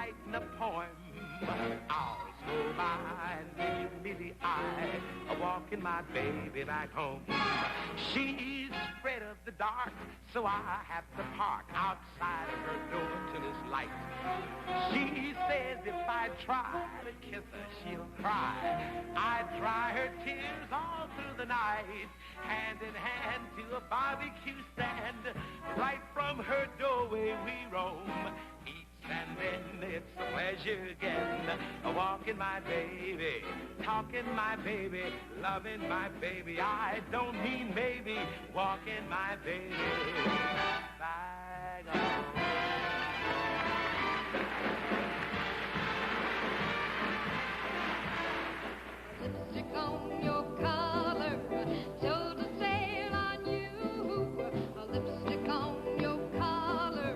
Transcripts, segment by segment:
writing a poem. Hours go by and maybe I walking my baby back home. She's afraid of the dark, so I have to park outside of her door till it's light. She says if I try to kiss her, she'll cry. I dry her tears all through the night, hand in hand to a barbecue stand. Right from her doorway we roam. And then it's a pleasure again, walking my baby, talking my baby, loving my baby. I don't mean maybe, walking my baby back home. Lipstick on your collar, told to sail on you. A lipstick on your collar,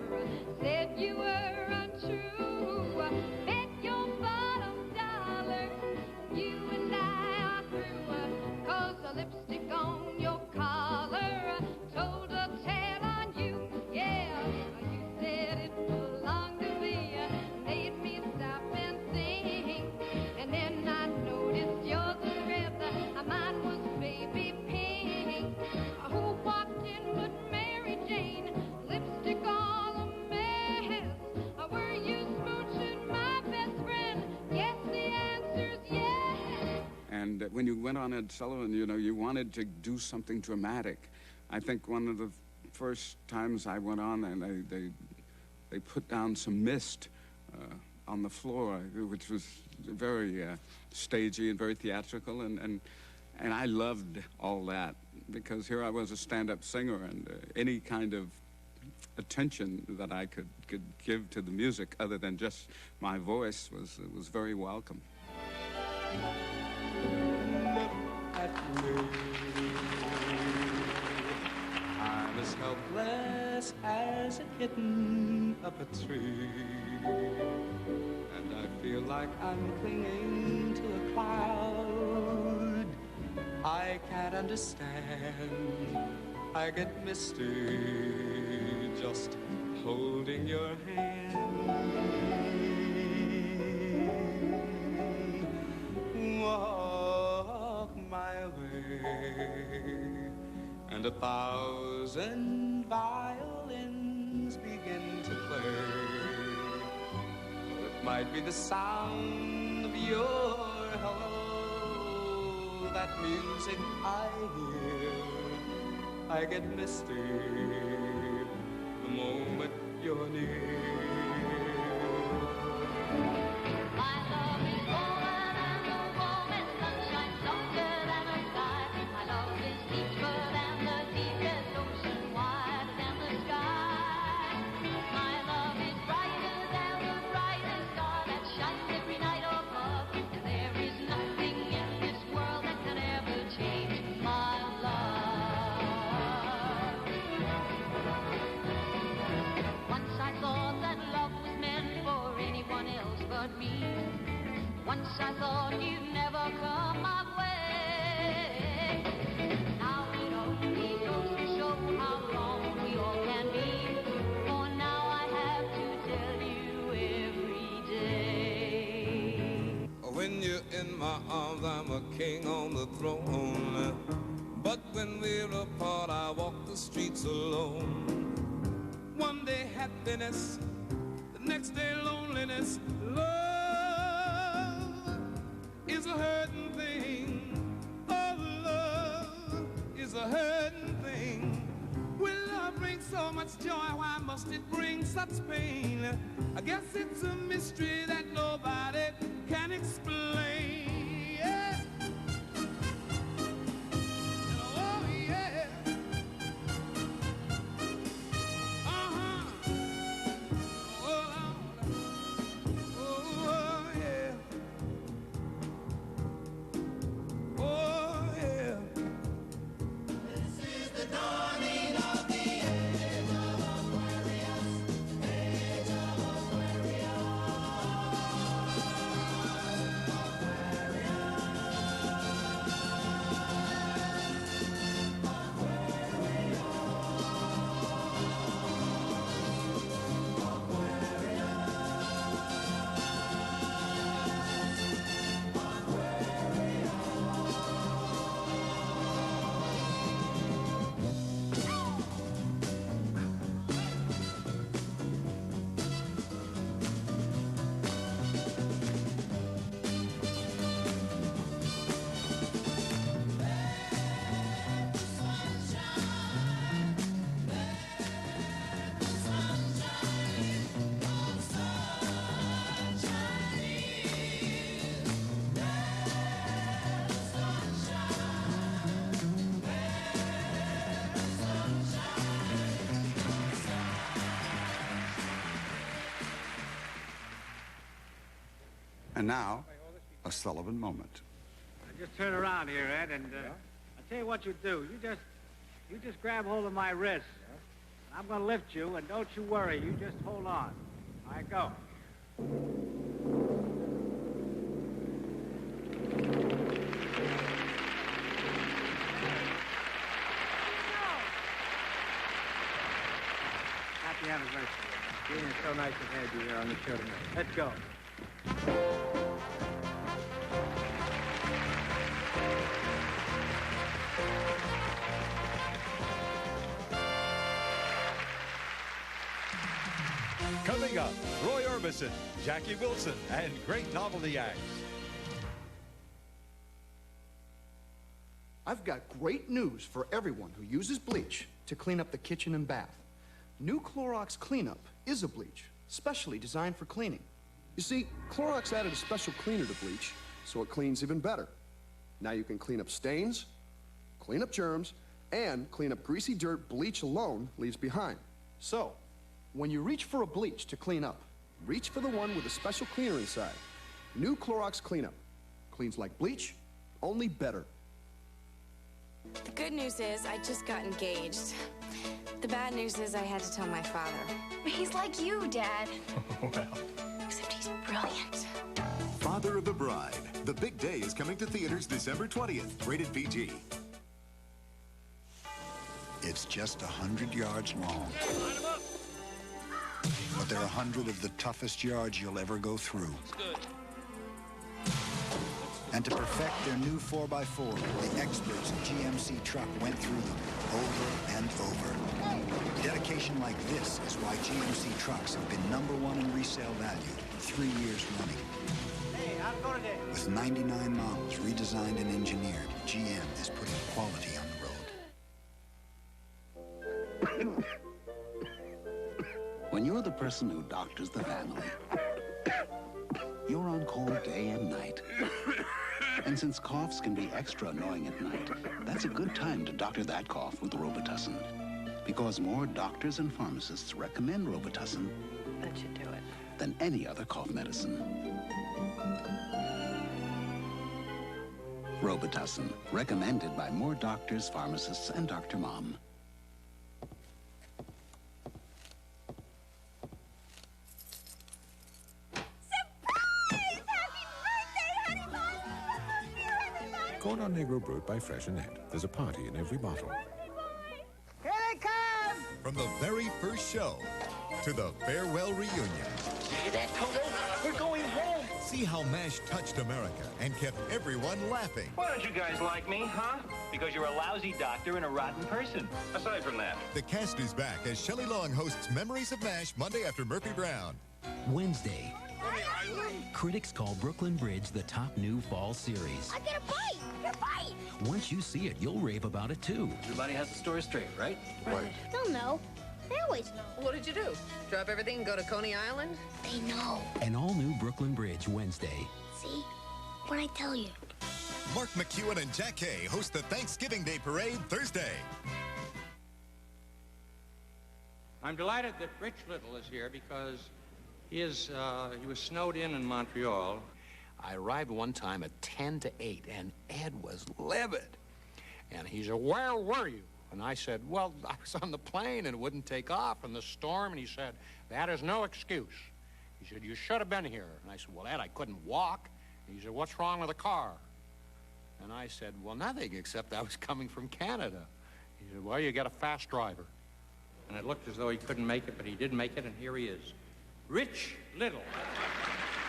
said you were untrue. Bet your bottom dollar, you and I are through. 'Cause a lipstick on your collar told a tale on you. Yeah, you said it belonged to me, made me stop and think. And then I noticed yours was red, mine was baby pink. Who walked in but Mary Jane, lipstick all a mess? Were you smooching my best friend? Yes, the answer's yes. And when you went on Ed Sullivan, you know, you wanted to do something dramatic. I think one of the first times I went on, and they put down some mist on the floor, which was very stagey and very theatrical, and I loved all that, because here I was a stand-up singer, and any kind of attention that I could give to the music other than just my voice was very welcome. Look at me, I'm as helpless as a kitten up a tree, and I feel like I'm clinging to a cloud. I can't understand, I get misty just holding your hand. Walk my way, and 1,000 violins begin to play. It might be the sound of your hello, that music I hear. I get misty the moment you're near. My love is warmer than the warmest sunshine, softer than a sky. My love is deeper than the deepest ocean, wider than the sky. My love is brighter than the brightest star that shines every night above. And there is nothing in this world that can ever change my love. Once I thought that love was meant for anyone else but me. Once I thought you'd never come my way. Now it only goes to show how wrong we all can be. For now I have to tell you every day. When you're in my arms, I'm a king on the throne. But when we're apart, I walk the streets alone. One day happiness, the next day loneliness. Love is a hurting thing. Oh, love is a hurting thing. Will love bring so much joy? Why must it bring such pain? I guess it's a mystery that nobody can explain. Yeah. Oh, yeah. And now, a Sullivan moment. Just turn around here, Ed, and I'll tell you what you do. You just grab hold of my wrist. I'm going to lift you, and don't you worry. You just hold on. All right, go. Happy anniversary. It's so nice to have you here on the show tonight. Let's go. Coming up, Roy Orbison, Jackie Wilson, and great novelty acts. I've got great news for everyone who uses bleach to clean up the kitchen and bath. New Clorox Cleanup is a bleach, specially designed for cleaning. You see, Clorox added a special cleaner to bleach, so it cleans even better. Now you can clean up stains, clean up germs, and clean up greasy dirt bleach alone leaves behind. So, when you reach for a bleach to clean up, reach for the one with a special cleaner inside. New Clorox Cleanup. Cleans like bleach, only better. The good news is I just got engaged. The bad news is I had to tell my father. He's like you, Dad. Well. Except he's brilliant. Father of the Bride. The Big Day is coming to theaters December 20th. Rated PG. It's just 100 yards long. But they're 100 of the toughest yards you'll ever go through. And to perfect their new 4x4, the experts at GMC Truck went through them over and over. Dedication like this is why GMC Trucks have been #1 in resale value 3 years running. Hey, how's it going today? With 99 models redesigned and engineered, GM is putting quality on the road. When you're the person who doctors the family, you're on call day and night. And since coughs can be extra annoying at night, that's a good time to doctor that cough with Robitussin. Because more doctors and pharmacists recommend Robitussin That should do it. than any other cough medicine. Robitussin, recommended by more doctors, pharmacists, and Dr. Mom. Cordon Negro brewed by Fresh and Net. There's a party in every bottle. Here they come! From the very first show to the farewell reunion. See that, Toto? We're going home. See how MASH touched America and kept everyone laughing. Why don't you guys like me, huh? Because you're a lousy doctor and a rotten person. Aside from that. The cast is back as Shelley Long hosts Memories of MASH Monday after Murphy Brown. Wednesday. Critics call Brooklyn Bridge the top new fall series. I get a bite! Get a bite! Once you see it, you'll rave about it too. Everybody has the story straight, right? Right. They'll know. They always know. What did you do? Drop everything and go to Coney Island? They know. An all-new Brooklyn Bridge Wednesday. See? What'd I tell you? Mark McEwen and Jack Kay host the Thanksgiving Day Parade Thursday. I'm delighted that Rich Little is here because he was snowed in Montreal. I arrived one time at 10 to 8, and Ed was livid. And he said, "Where were you?" And I said, "Well, I was on the plane and it wouldn't take off in the storm." And he said, "That is no excuse." He said, "You should have been here." And I said, "Well, Ed, I couldn't walk." And he said, "What's wrong with the car?" And I said, "Well, nothing, except I was coming from Canada." He said, "Well, you got a fast driver." And it looked as though he couldn't make it, but he did make it, and here he is. Rich Little.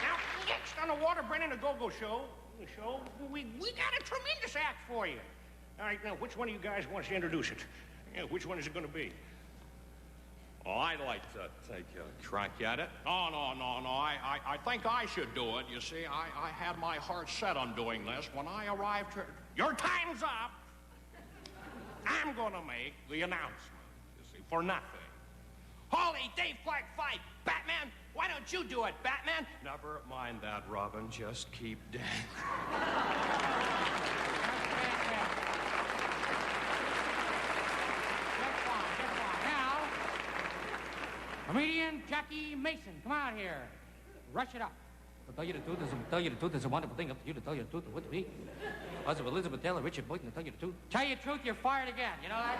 Now, next on the Walter Brennan A Go-Go show, we got a tremendous act for you. All right, now, which one of you guys wants to introduce it? Yeah, which one is it going to be? Oh, I'd like to take a crack at it. Oh, no. I think I should do it. You see, I had my heart set on doing this when I arrived here. Your time's up. I'm going to make the announcement, you see, for nothing. Holy Dave Clark fight! Batman, why don't you do it, Batman? Never mind that, Robin. Just keep dancing. Now, comedian Jackie Mason, come out here. Rush it up. To tell you the truth is a wonderful thing. Up to you to tell you the truth. What to be? Husband of Elizabeth Taylor, Richard Boynton, to tell you the truth. Tell you the truth, you're fired again. You know that?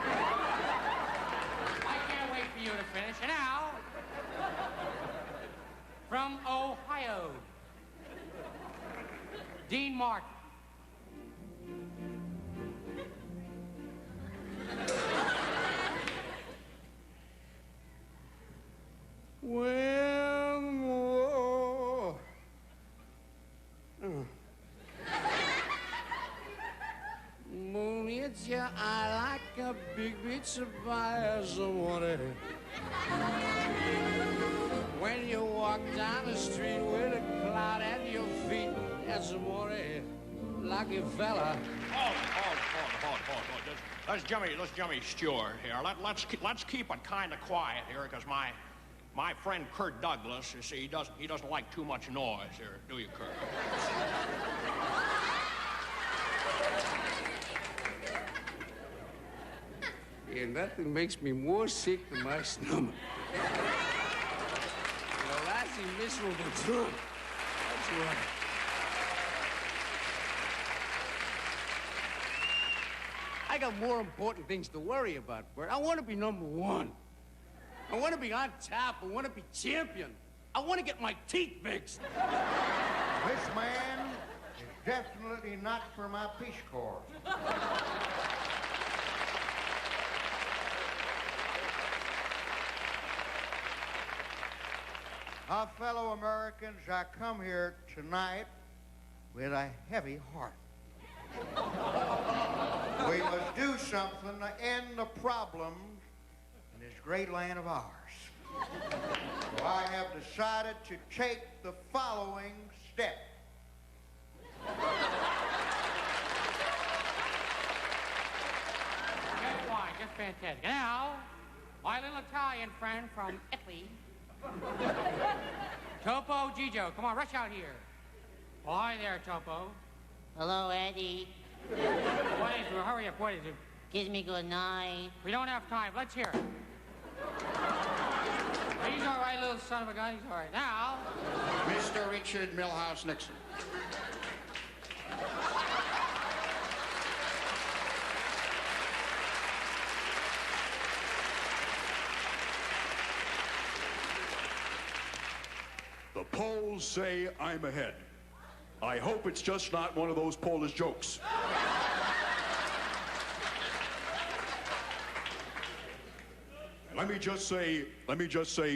I can't wait for you to finish. And now, from Ohio, Dean Martin. Well, moon hits your eye like a big bitch of fire, somebody. When you walk down the street with a cloud at your feet, that's somebody lucky fella. Hold. That's Jimmy Stewart here. Let's keep it kind of quiet here, because my friend Kurt Douglas, you see, he doesn't like too much noise here, do you, Kurt? Yeah, nothing makes me more sick than my stomach. You know, that's the miserable truth. That's right. I got more important things to worry about, Bert. I want to be number one. I want to be on top. I want to be champion. I want to get my teeth fixed. This man is definitely not for my Peace Corps. Now, fellow Americans, I come here tonight with a heavy heart. We must do something to end the problems in this great land of ours. So I have decided to take the following step. Just fine, just fantastic. Now, my little Italian friend from Italy, Topo Gigio. Come on, rush out here. Oh, hi there, Topo. Hello, Eddie. What is it? Hurry up, what is it? Kiss me good night. We don't have time. Let's hear it. He's all right, little son of a gun. He's all right. Now, Mr. Richard Milhouse Nixon. The polls say I'm ahead. I hope it's just not one of those Polish jokes. Let me just say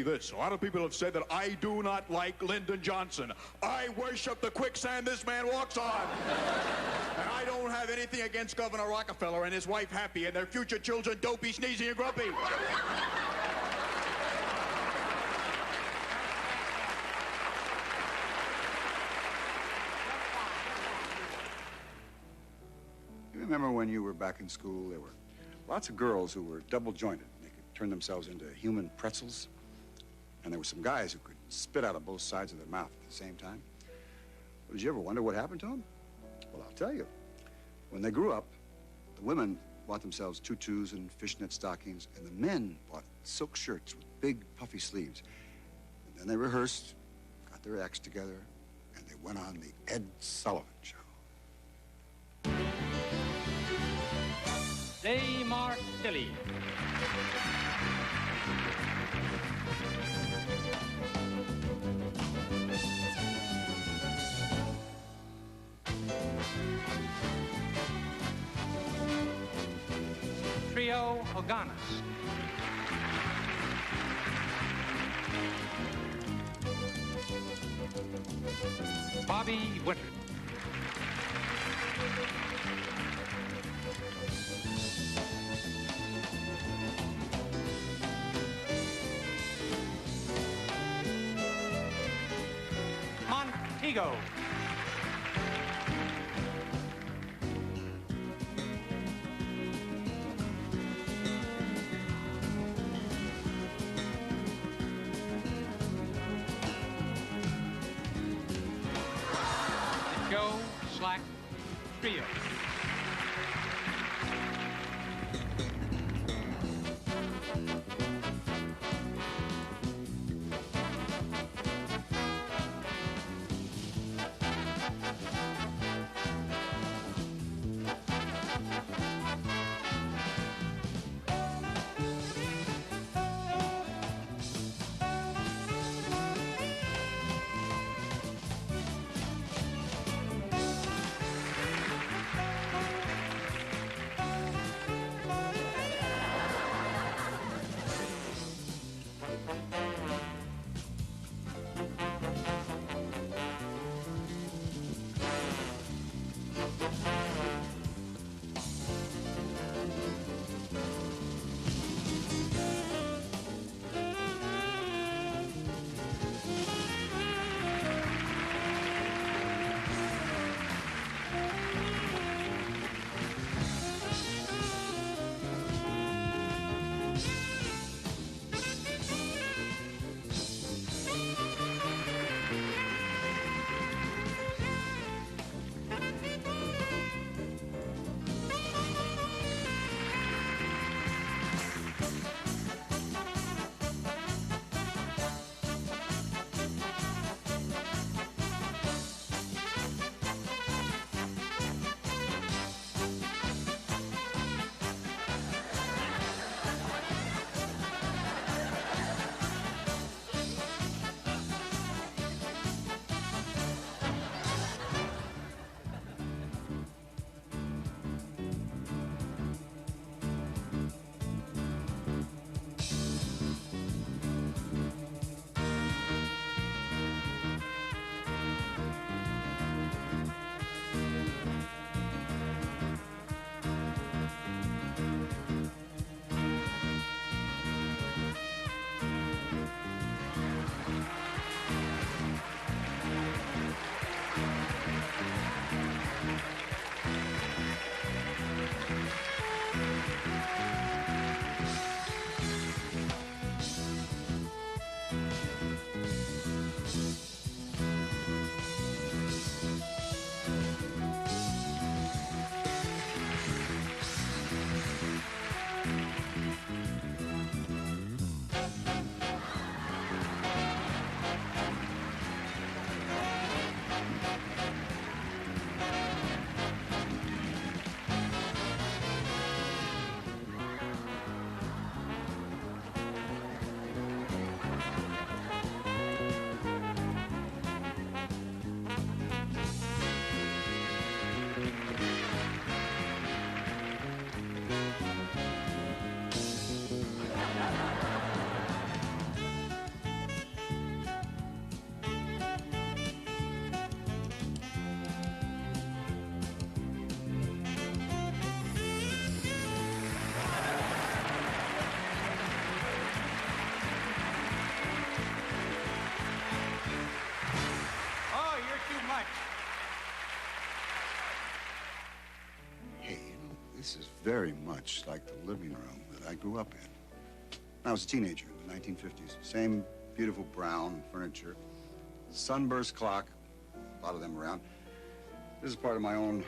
this. A lot of people have said that I do not like Lyndon Johnson. I worship the quicksand this man walks on. And I don't have anything against Governor Rockefeller and his wife Happy and their future children Dopey, Sneezy, and Grumpy. You remember when you were back in school, there were lots of girls who were double-jointed. They could turn themselves into human pretzels. And there were some guys who could spit out of both sides of their mouth at the same time. Well, did you ever wonder what happened to them? Well, I'll tell you. When they grew up, the women bought themselves tutus and fishnet stockings, and the men bought silk shirts with big, puffy sleeves. And then they rehearsed, got their acts together, and they went on the Ed Sullivan Show. De Martilli. Trio Oganas. Bobby Winter. Montego. Joe Slack Trio. very much like the living room that I grew up in. I was a teenager in the 1950s. Same beautiful brown furniture, sunburst clock, a lot of them around. This is part of my own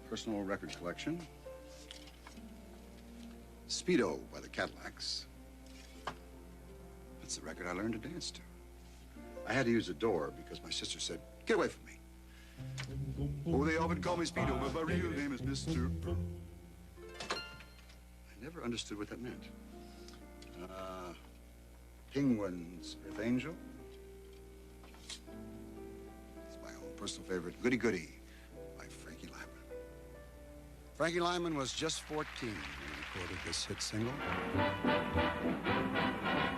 personal record collection. Speedo by the Cadillacs. That's the record I learned to dance to. I had to use the door because my sister said, "Get away from me." Oh, they often call me Speedo, but my real name is Mr. I never understood what that meant. Penguin's Earth Angel. It's my own personal favorite, Goody Goody by Frankie Lyman. Frankie Lyman was just 14 when he recorded this hit single.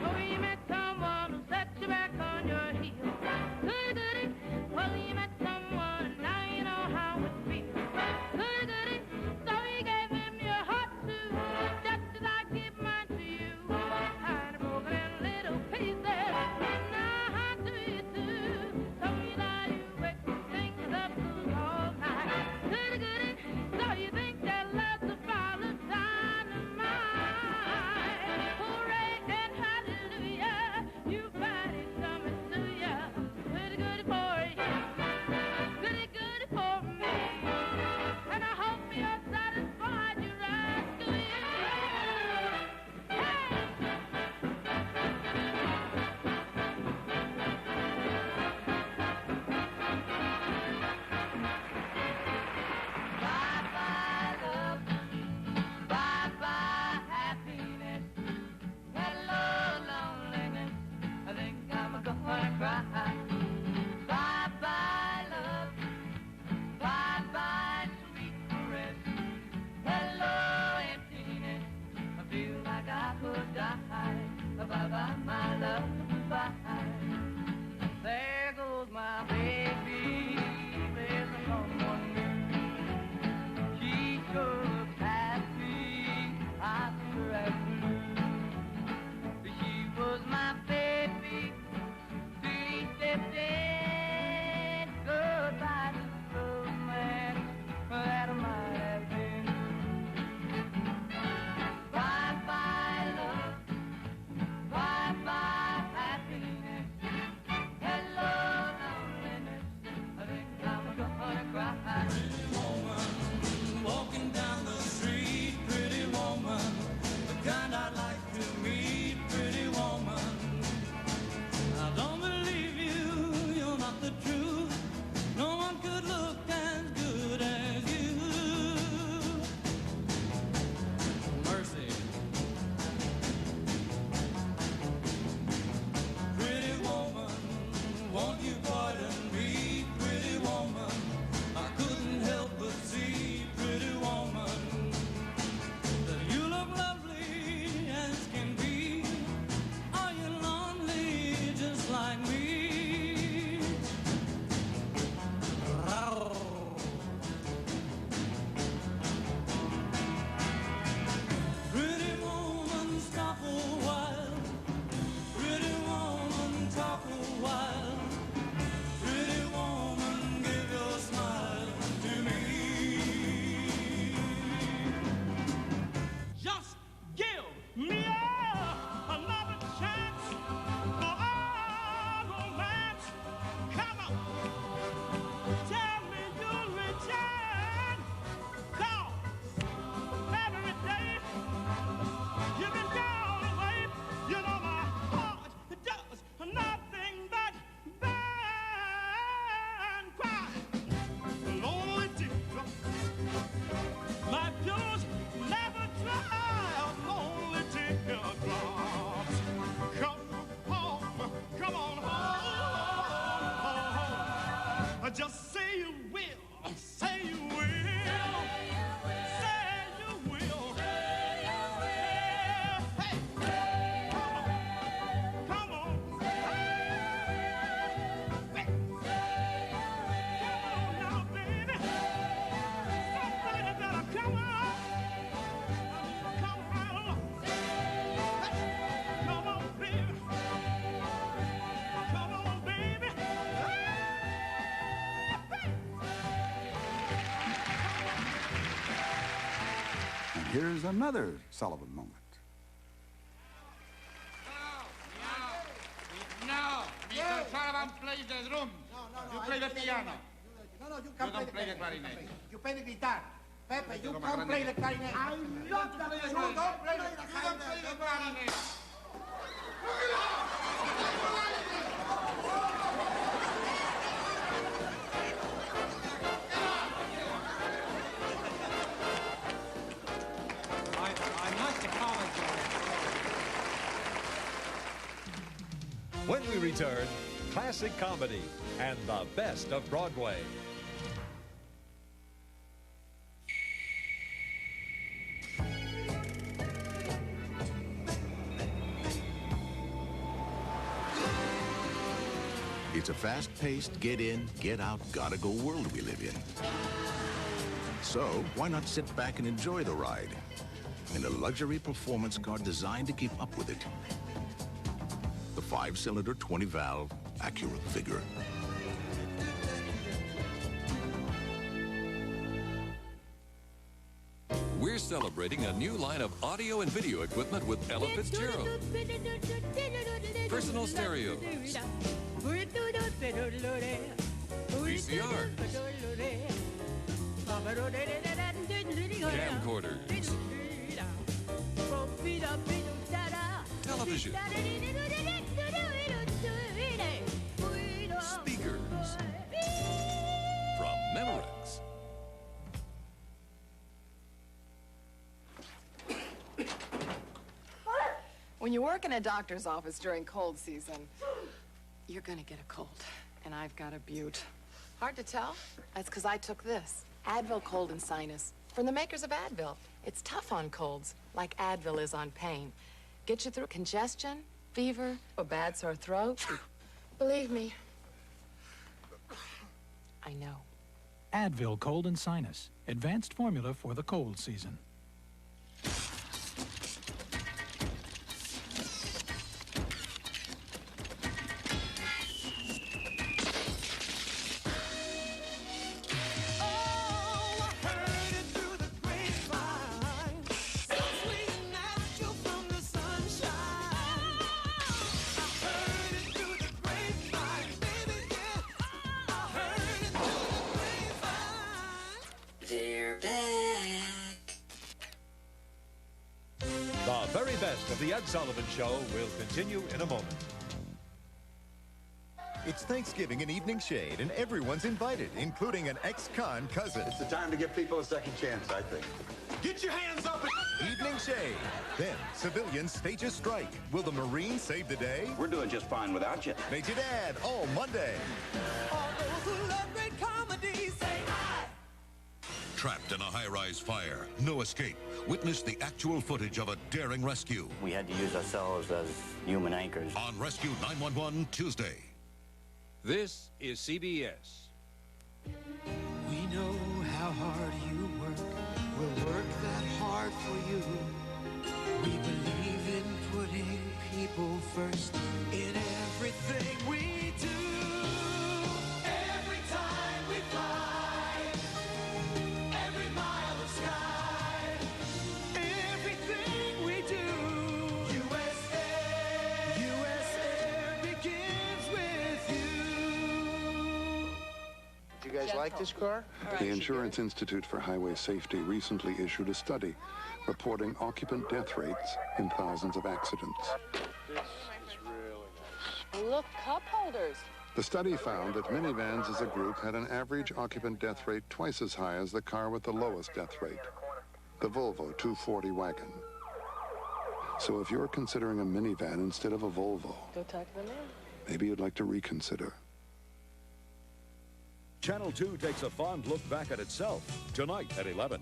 Oh, you met someone who set you back on your heels. Goody goody. Well, you met someone and now you know how it feels. Goody goody. So you gave him your heart too, just as I give mine to you. Kind of broken in little pieces. Now I do you too. So you lie awake thinking of blues all night. Goody goody. So you think that love's a ball of dynamite. Hooray and hallelujah. You find it coming to ya. Goody goody for you. Goody goody for me. And I hope you're satisfied. You're right, do you? Bye-bye, love. Bye-bye, happiness. Hello, loneliness. I think I'm gonna cry. Bye-bye, love. Bye-bye, sweet caress. Hello, emptiness. I feel like I could die. Bye-bye, my love. Bye. There goes my baby. There's someone new. She sure looks happy. I see her as blue. She was my baby. She stepped in. Goodbye to the romance that I might have been. Bye-bye, love. Bye-bye, happiness. here's another Sullivan moment. No, Mr. Sullivan plays the drums. You play the piano. No, you You can't don't play the clarinet. You play the guitar. Pepe, you can't play the clarinet. I love the clarinet. You don't play the clarinet. I must apologize. When we return, classic comedy and the best of Broadway. It's a fast-paced, get in, get out, gotta go world we live in. So, why not sit back and enjoy the ride in a luxury performance car designed to keep up with it? The 5-cylinder, 20-valve Acura Figure. We're celebrating a new line of audio and video equipment with Ella Fitzgerald. Personal stereos, VCRs, camcorders, television, speakers from Memorex. When you work in a doctor's office during cold season, you're gonna get a cold. And I've got a butte. Hard to tell? That's because I took this. Advil Cold and Sinus. From the makers of Advil. It's tough on colds, like Advil is on pain. Get you through congestion, fever, a bad sore throat. Believe me, I know. Advil Cold and Sinus. Advanced formula for the cold season. They're back. The very best of the Ed Sullivan Show will continue in a moment. It's Thanksgiving in Evening Shade, and everyone's invited, including an ex-con cousin. It's the time to give people a second chance, I think. Get your hands up! Evening Shade. Then, civilians stage a strike. Will the Marines save the day? We're doing just fine without you. Major Dad, all Monday. All those who love great comedy say hi. Trapped in a high-rise fire, no escape. Witness the actual footage of a daring rescue. We had to use ourselves as human anchors. On Rescue 911 Tuesday. This is CBS. We know how hard you work. We'll work that hard for you. We believe in putting people first in everything we do. Every time we fly, every mile of sky, everything we do. US Air begins with you. You guys like this car? The Insurance Institute for Highway Safety recently issued a study reporting occupant death rates in thousands of accidents. This is really nice. Look, cup holders. The study found that minivans as a group had an average occupant death rate twice as high as the car with the lowest death rate, the Volvo 240 wagon. So if you're considering a minivan instead of a Volvo, Go talk to the man. maybe you'd like to reconsider. Channel 2 takes a fond look back at itself tonight at 11.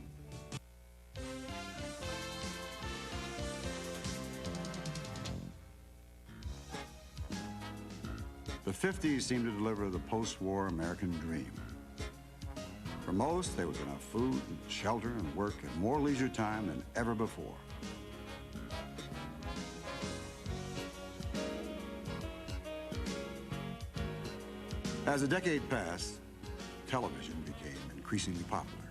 The 50s seemed to deliver the post-war American dream. For most, there was enough food and shelter and work and more leisure time than ever before. As the decade passed, television became increasingly popular.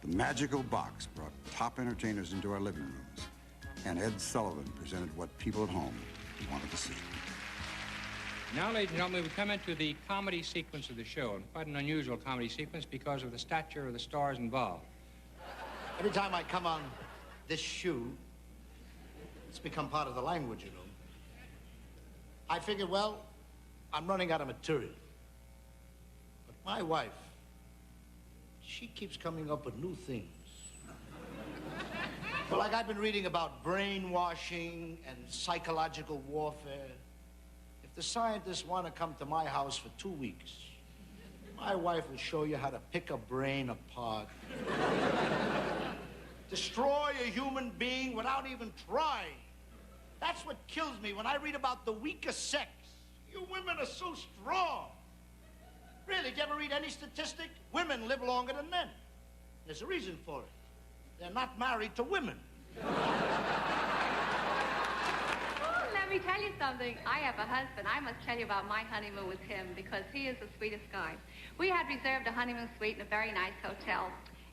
The magical box brought top entertainers into our living rooms, and Ed Sullivan presented what people at home wanted to see. Now, ladies and gentlemen, we come into the comedy sequence of the show, and quite an unusual comedy sequence because of the stature of the stars involved. Every time I come on this shoe, it's become part of the language, you know. I figured, well, I'm running out of material. But my wife, she keeps coming up with new things. Well, like I've been reading about brainwashing and psychological warfare. If the scientists want to come to my house for 2 weeks, my wife will show you how to pick a brain apart. Destroy a human being without even trying. That's what kills me when I read about the weaker sex. You women are so strong. Really, do you ever read any statistic? Women live longer than men. There's a reason for it. They're not married to women. Let me tell you something. I have a husband. I must tell you about my honeymoon with him because he is the sweetest guy. We had reserved a honeymoon suite in a very nice hotel.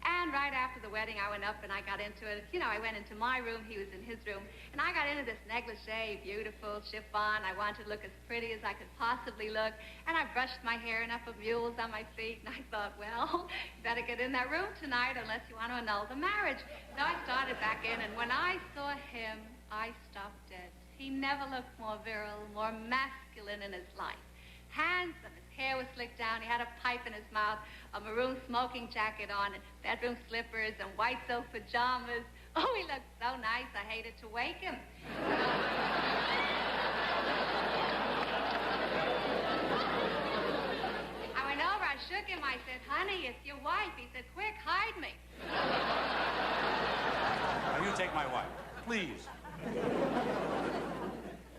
And right after the wedding, I went up and I got into it. You know, I went into my room, he was in his room, and I got into this negligee, beautiful chiffon. I wanted to look as pretty as I could possibly look, and I brushed my hair enough of mules on my feet, and I thought, well, you better get in that room tonight unless you want to annul the marriage. So I started back in, and when I saw him, I stopped dead. He never looked more virile, more masculine in his life. Handsome. His hair was slicked down. He had a pipe in his mouth, a maroon smoking jacket on, and bedroom slippers and white silk pajamas. Oh, he looked so nice, I hated to wake him. I went over, I shook him. I said, honey, it's your wife. He said, quick, hide me. Now, you take my wife, please.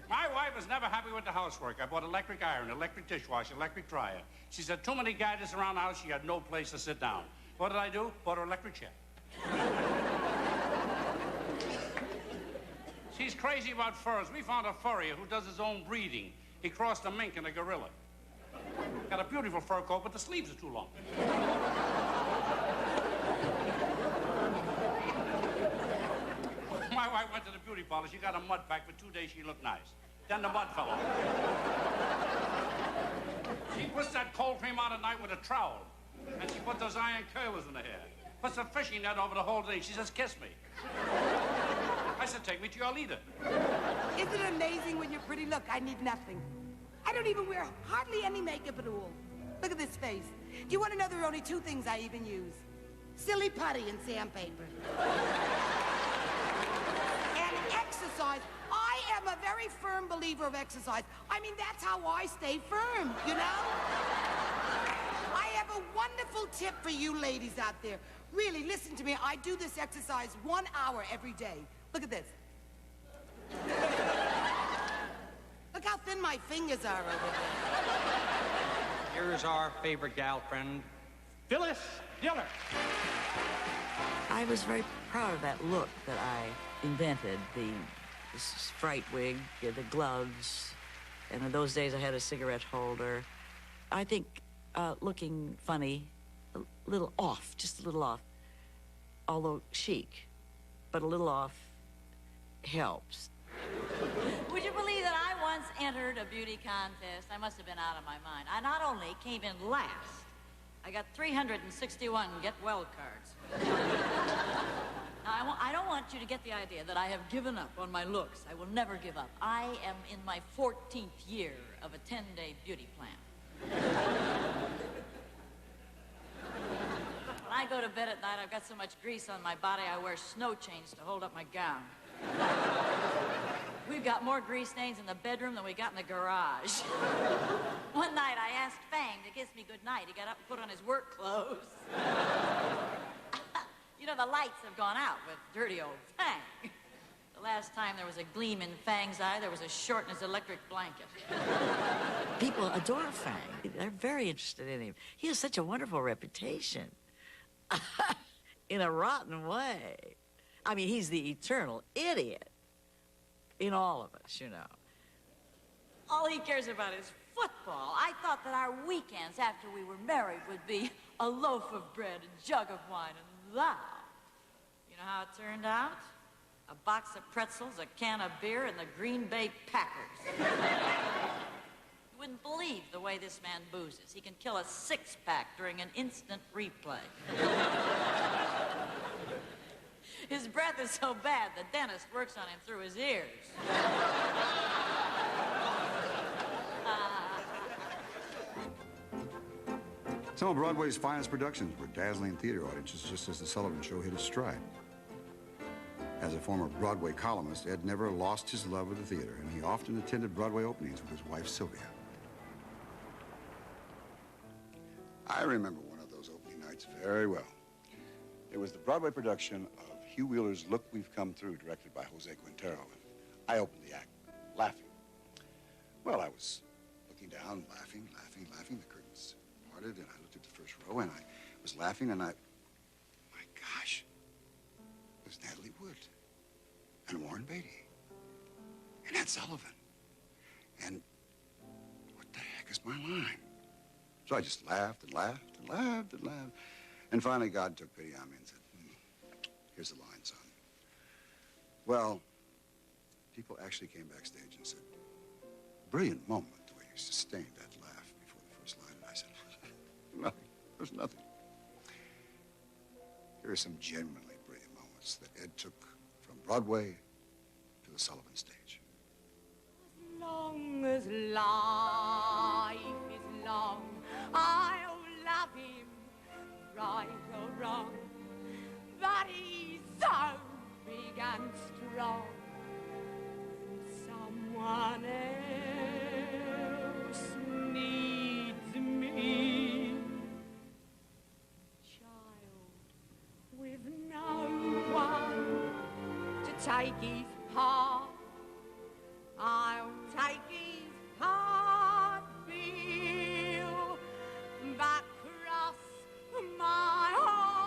My wife was never happy with the housework. I bought electric iron, electric dishwasher, electric dryer. She said too many gadgets around the house, she had no place to sit down. What did I do? Bought her electric chair. She's crazy about furs. We found a furrier who does his own breeding. He crossed a mink and a gorilla. Got a beautiful fur coat, but the sleeves are too long. My wife went to the beauty parlor. She got a mud pack. For 2 days, she looked nice. Then the mud fell off. She puts that cold cream on at night with a trowel. And she put those iron curlers in her hair. Puts a fishing net over the whole thing. She says, kiss me. I said, take me to your leader. Isn't it amazing when you're pretty? Look, I need nothing. I don't even wear hardly any makeup at all. Look at this face. Do you want to know there are only 2 things I even use? Silly putty and sandpaper. Exercise. I am a very firm believer of exercise. I mean, that's how I stay firm, you know? I have a wonderful tip for you ladies out there. Really, listen to me. I do this exercise 1 hour every day. Look at this. Look how thin my fingers are over there. Here's our favorite gal friend, Phyllis Diller. I was very proud of that look that I invented, the fright wig, the gloves, and in those days I had a cigarette holder. I think looking funny, a little off, just a little off, although chic, but a little off helps. Would you believe that I once entered a beauty contest? I must have been out of my mind. I not only came in last, I got 361 get well cards. Now, I don't want you to get the idea that I have given up on my looks. I will never give up. I am in my 14th year of a 10-day beauty plan. When I go to bed at night, I've got so much grease on my body, I wear snow chains to hold up my gown. We've got more grease stains in the bedroom than we got in the garage. One night, I asked Fang to kiss me goodnight. He got up and put on his work clothes. You know, the lights have gone out with dirty old Fang. The last time there was a gleam in Fang's eye, there was a short in his electric blanket. People adore Fang. They're very interested in him. He has such a wonderful reputation. In a rotten way. I mean, he's the eternal idiot in all of us, you know. All he cares about is football. I thought that our weekends after we were married would be a loaf of bread, a jug of wine, and that. You You know how it turned out? A box of pretzels, a can of beer, and the Green Bay Packers. You wouldn't believe the way this man boozes. He can kill a six-pack during an instant replay. His breath is so bad, the dentist works on him through his ears. Some of Broadway's finest productions were dazzling theater audiences just as the Sullivan Show hit its stride. As a former Broadway columnist, Ed never lost his love of the theater, and he often attended Broadway openings with his wife, Sylvia. I remember one of those opening nights very well. It was the Broadway production of Hugh Wheeler's Look We've Come Through, directed by Jose Quintero, and I opened the act, laughing. Well, I was looking down, laughing. The curtains parted, and I looked at the first row, and I was laughing, and my gosh, it was Natalie Wood, and Warren Beatty, and Ed Sullivan, and what the heck is my line? So I just laughed and laughed and laughed and laughed, and finally God took pity on me and said, here's the line, son. Well, people actually came backstage and said, brilliant moment, the way you sustained that laugh before the first line. And I said, nothing. There's nothing. Here are some genuinely brilliant moments that Ed took from Broadway to the Sullivan stage. As long as life is long, I'll love him, right or wrong. But he's so big and strong. Someone else needs me. Child with no one to take his part, I'll take his part, Bill, but cross my heart,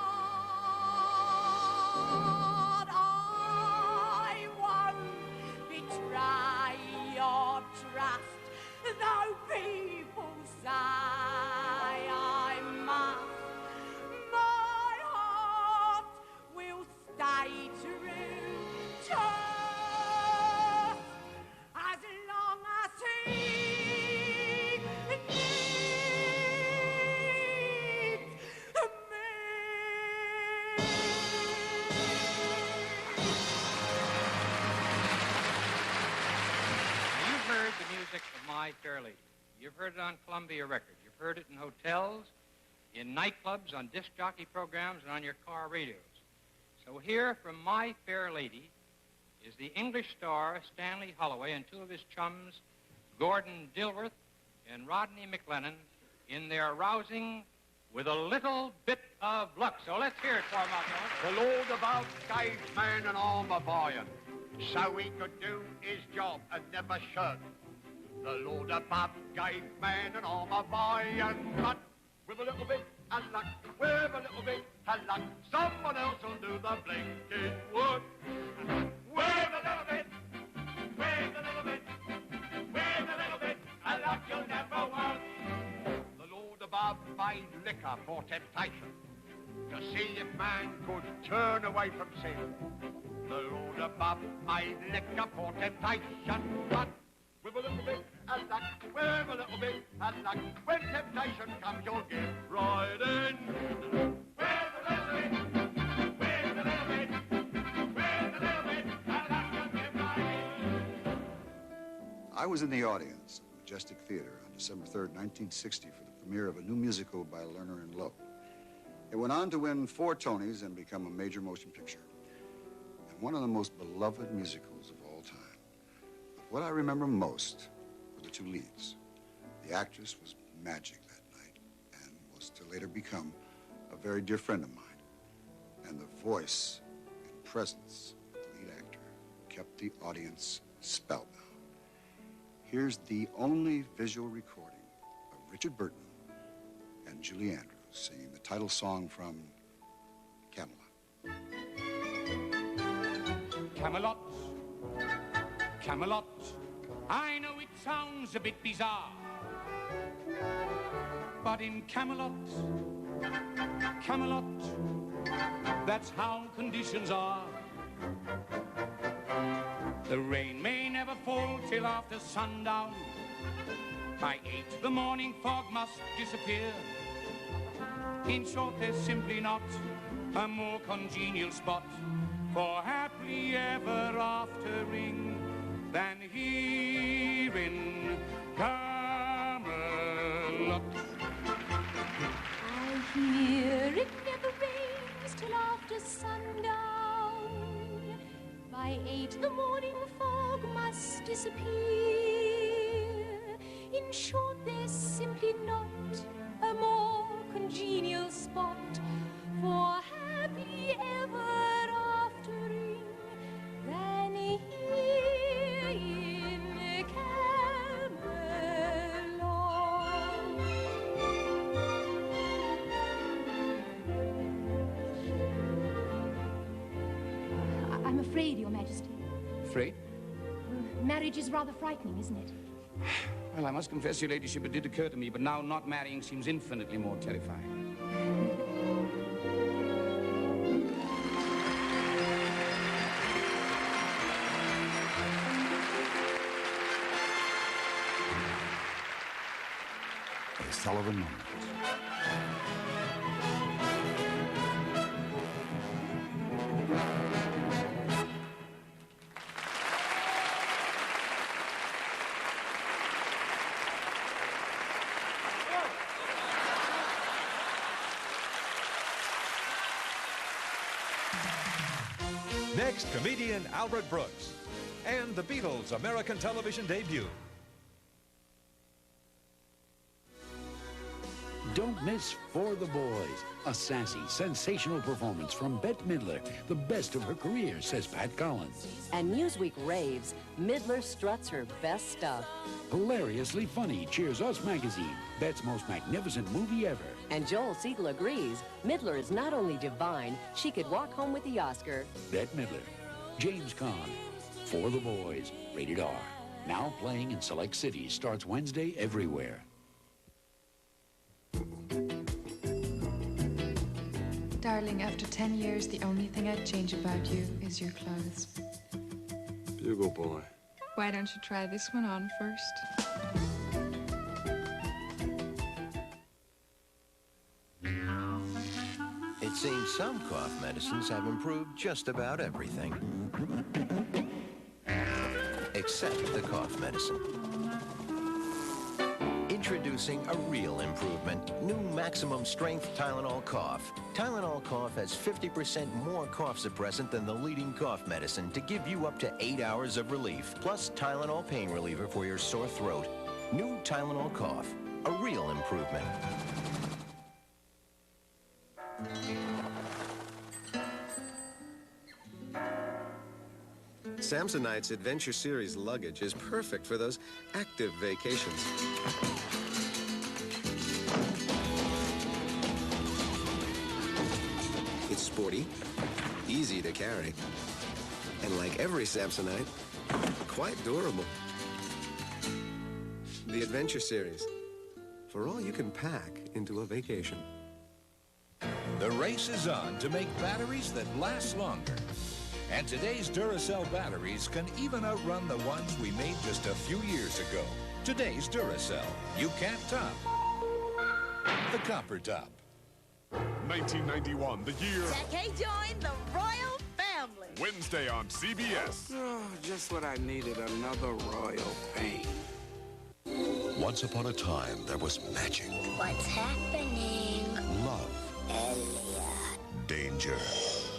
I won't betray your trust, though people say I must. My heart will stay true, just as long as he needs You've heard the music of My Fair Lady. You've heard it on Columbia Records. You've heard it in hotels, in nightclubs, on disc jockey programs, and on your car radios. So here from My Fair Lady is the English star Stanley Holloway and two of his chums, Gordon Dilworth and Rodney McLennan, in their rousing With a Little Bit of Luck. So let's hear it for him out there. The Lord above gave man an arm of iron, so he could do his job and never shirk. The Lord above gave man an arm of iron, but with a little bit of luck, with a little bit of luck, someone else will do the blinking work. With a little bit, with a little bit, with a little bit of luck, you'll never work. The Lord above made liquor for temptation, to see if man could turn away from sin. The Lord above made liquor for temptation, but with a little bit of luck, with a little bit of luck, when temptation comes, you'll get right in. With a little bit, with a little bit, with a little bit of luck, you'll get right in. I was in the audience at Majestic Theater on December 3rd, 1960 for the premiere of a new musical by Lerner and Loewe. It went on to win 4 Tonys and become a major motion picture, and one of the most beloved musicals of all time. But what I remember most were the 2 leads. The actress was magic that night and was to later become a very dear friend of mine. And the voice and presence of the lead actor kept the audience spellbound. Here's the only visual recording of Richard Burton and Julie Andrews singing the title song from Camelot. Camelot, Camelot, I know it sounds a bit bizarre, but in Camelot, Camelot, That's how conditions are. The rain may never fall till after sundown. By 8 the morning fog must disappear. In short, there's simply not a more congenial spot for happily ever aftering than here in Camelot. I hear it never rains till after sundown. By 8 the morning fog must disappear. In short, there's simply not a more congenial spot for happily ever aftering than here in Camelot. I'm afraid, Your Majesty. Afraid? Marriage is rather frightening, isn't it? Well, I must confess, Your Ladyship, it did occur to me, but now not marrying seems infinitely more terrifying. A Sullivan moment. Next, comedian Albert Brooks and the Beatles' American television debut. Don't miss For the Boys, a sassy, sensational performance from Bette Midler, the best of her career, says Pat Collins. And Newsweek raves, Midler struts her best stuff. Hilariously funny, cheers Us magazine, Bette's most magnificent movie ever. And Joel Siegel agrees, Midler is not only divine, she could walk home with the Oscar. Bette Midler, James Caan, For the Boys, rated R. Now playing in select cities, starts Wednesday everywhere. Darling, after 10 years, the only thing I'd change about you is your clothes. Bugle boy. Why don't you try this one on first? It seems some cough medicines have improved just about everything. Except the cough medicine. Introducing a real improvement. New maximum strength Tylenol Cough. Tylenol Cough has 50% more cough suppressant than the leading cough medicine to give you up to 8 hours of relief. Plus Tylenol pain reliever for your sore throat. New Tylenol Cough. A real improvement. Samsonite's Adventure Series luggage is perfect for those active vacations. It's sporty, easy to carry, and like every Samsonite, quite durable. The Adventure Series, for all you can pack into a vacation. The race is on to make batteries that last longer. And today's Duracell batteries can even outrun the ones we made just a few years ago. Today's Duracell, you can't top the copper top. 1991, the year. Jackie joined the royal family. Wednesday on CBS. Oh, just what I needed, another royal pain. Once upon a time, there was magic. What's happening? Love. Elliot. Danger.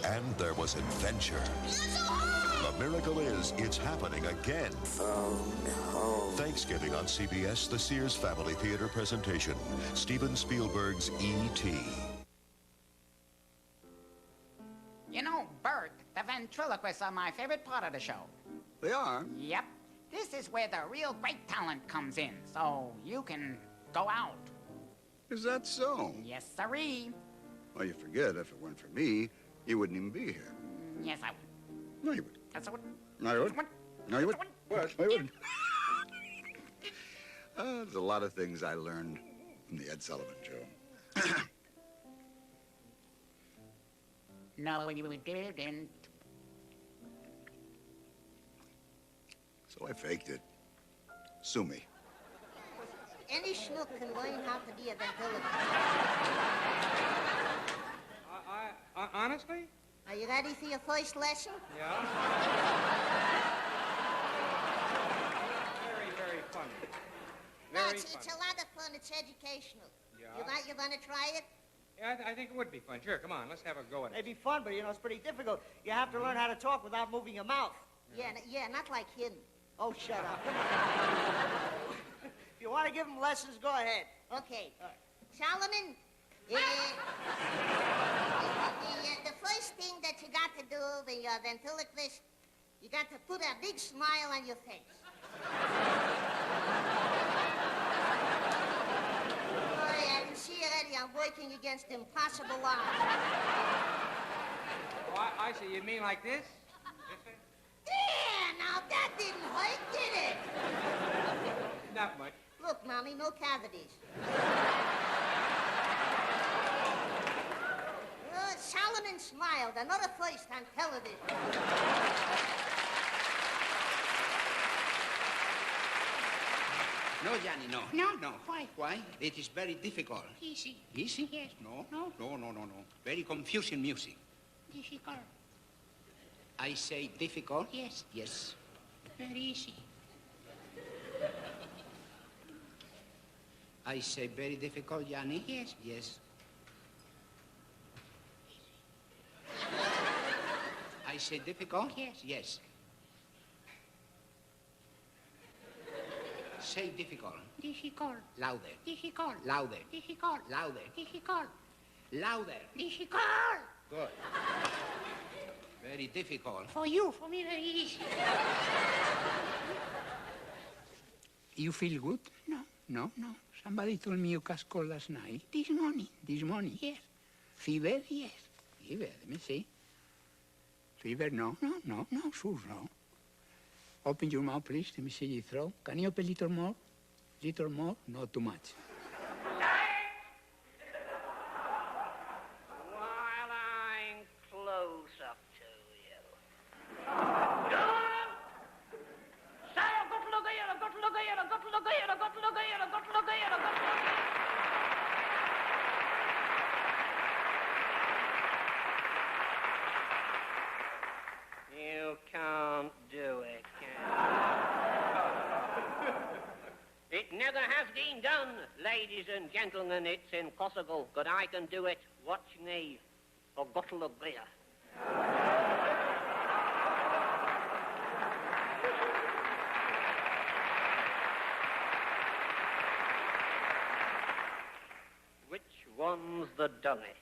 And there was adventure. The miracle is, it's happening again. Oh, no. Thanksgiving on CBS, the Sears Family Theater presentation. Steven Spielberg's E.T. You know, Bert, the ventriloquists are my favorite part of the show. They are? Yep. This is where the real great talent comes in, so you can go out. Is that so? Yes, sirree. Well, you forget, if it weren't for me, you wouldn't even be here. Yes, I would. No, you would. Yes, I would. No, you would. No, you would. What? No, you wouldn't. There's a lot of things I learned from the Ed Sullivan Show. No, you didn't. So I faked it. Sue me. Any schnook can learn how to be a ventriloquist. Honestly? Are you ready for your first lesson? Yeah. Very funny. No, it's a lot of fun. It's educational. Yeah. You're gonna try it? Yeah, I think it would be fun. Sure, come on, let's have a go at it. It'd be fun, but, it's pretty difficult. You have to learn how to talk without moving your mouth. Yeah, not like him. Oh, shut up. If you want to give him lessons, go ahead. Okay. Solomon, the first thing that you got to do when you're a ventriloquist, you got to put a big smile on your face. I can see already I'm working against impossible odds. Oh, I see. You mean like this? Yeah, now that didn't hurt, did it? Not much. Look, Mommy, no cavities. Solomon smiled. Another first on television. No, Johnny, no. No. Why? It is very difficult. Easy. Easy? Yes. No. Very confusing music. Difficult. I say difficult? Yes. Yes. Very easy. I say very difficult, Johnny? Yes. Yes. I say difficult? Yes. Yes. Say difficult. Difficult. Louder. Difficult. Louder. Difficult. Louder. Difficult. Louder. Difficult. Good. Very difficult. For you, for me, very easy. You feel good? No. Somebody told me you catch cold last night. This morning. This morning? Yes. Fever? Yes. Fever, let me see. Fever, no, sure, no. Open your mouth, please. Let me see your throat. Can you open a little more? Little more? Not too much. While I'm close up to you. Say, I've got to look here, I've got to look here, I've got to look here, I've got to look here, I've got to look here, I've got to look here. You can't do it, can you? It never has been done, ladies and gentlemen. It's impossible, but I can do it. Watch me. I've got to look here. Which one's the dummy?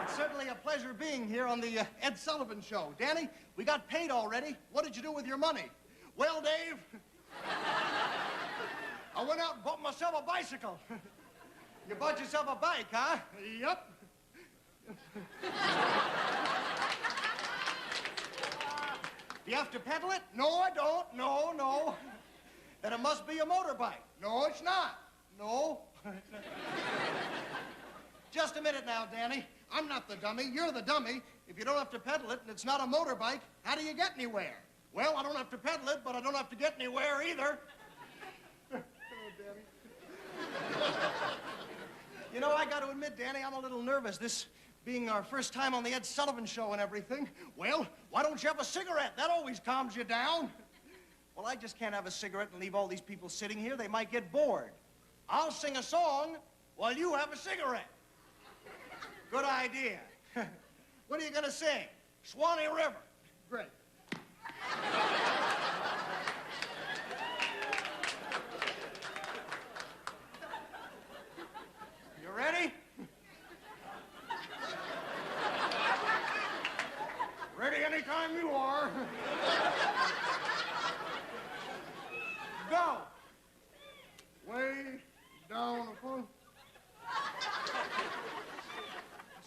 It's certainly a pleasure being here on the Ed Sullivan Show. Danny, we got paid already. What did you do with your money? Well, Dave, I went out and bought myself a bicycle. You bought yourself a bike, huh? Yep. Do you have to pedal it? No, I don't. No. Then it must be a motorbike. No, it's not. No. Just a minute now, Danny. I'm not the dummy. You're the dummy. If you don't have to pedal it and it's not a motorbike, how do you get anywhere? Well, I don't have to pedal it, but I don't have to get anywhere either. Oh, Danny. You know, I got to admit, Danny, I'm a little nervous. This being our first time on the Ed Sullivan Show and everything. Well, why don't you have a cigarette? That always calms you down. Well, I just can't have a cigarette and leave all these people sitting here. They might get bored. I'll sing a song while you have a cigarette. Good idea. What are you going to sing? Swanee River. Great. You ready? Ready anytime you are. Go. Way down the front.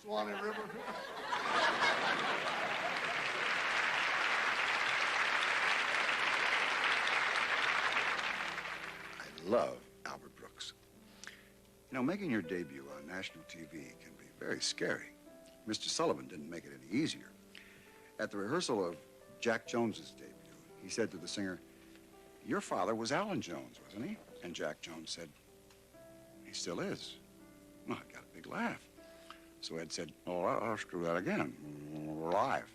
Swanee River. I love Albert Brooks. You know, making your debut on national TV can be very scary. Mr. Sullivan didn't make it any easier. At the rehearsal of Jack Jones's debut, he said to the singer, "Your father was Alan Jones, wasn't he?" And Jack Jones said, "He still is." Well, I got a big laugh. So Ed said, "Oh, I'll screw that again. We're live."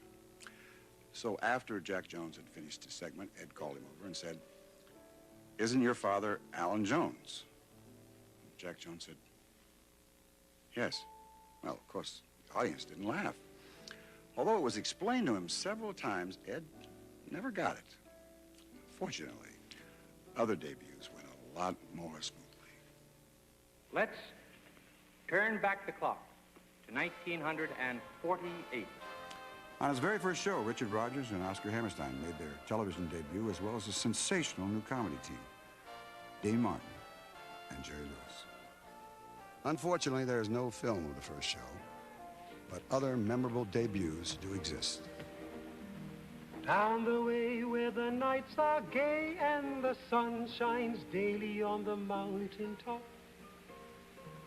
So after Jack Jones had finished his segment, Ed called him over and said, "Isn't your father Alan Jones?" Jack Jones said, "Yes." Well, of course, the audience didn't laugh. Although it was explained to him several times, Ed never got it. Fortunately, other debuts went a lot more smoothly. Let's turn back the clock to 1948. On his very first show, Richard Rodgers and Oscar Hammerstein made their television debut, as well as a sensational new comedy team, Dean Martin and Jerry Lewis. Unfortunately, there is no film of the first show, but other memorable debuts do exist. Down the way where the nights are gay and the sun shines daily on the mountain top,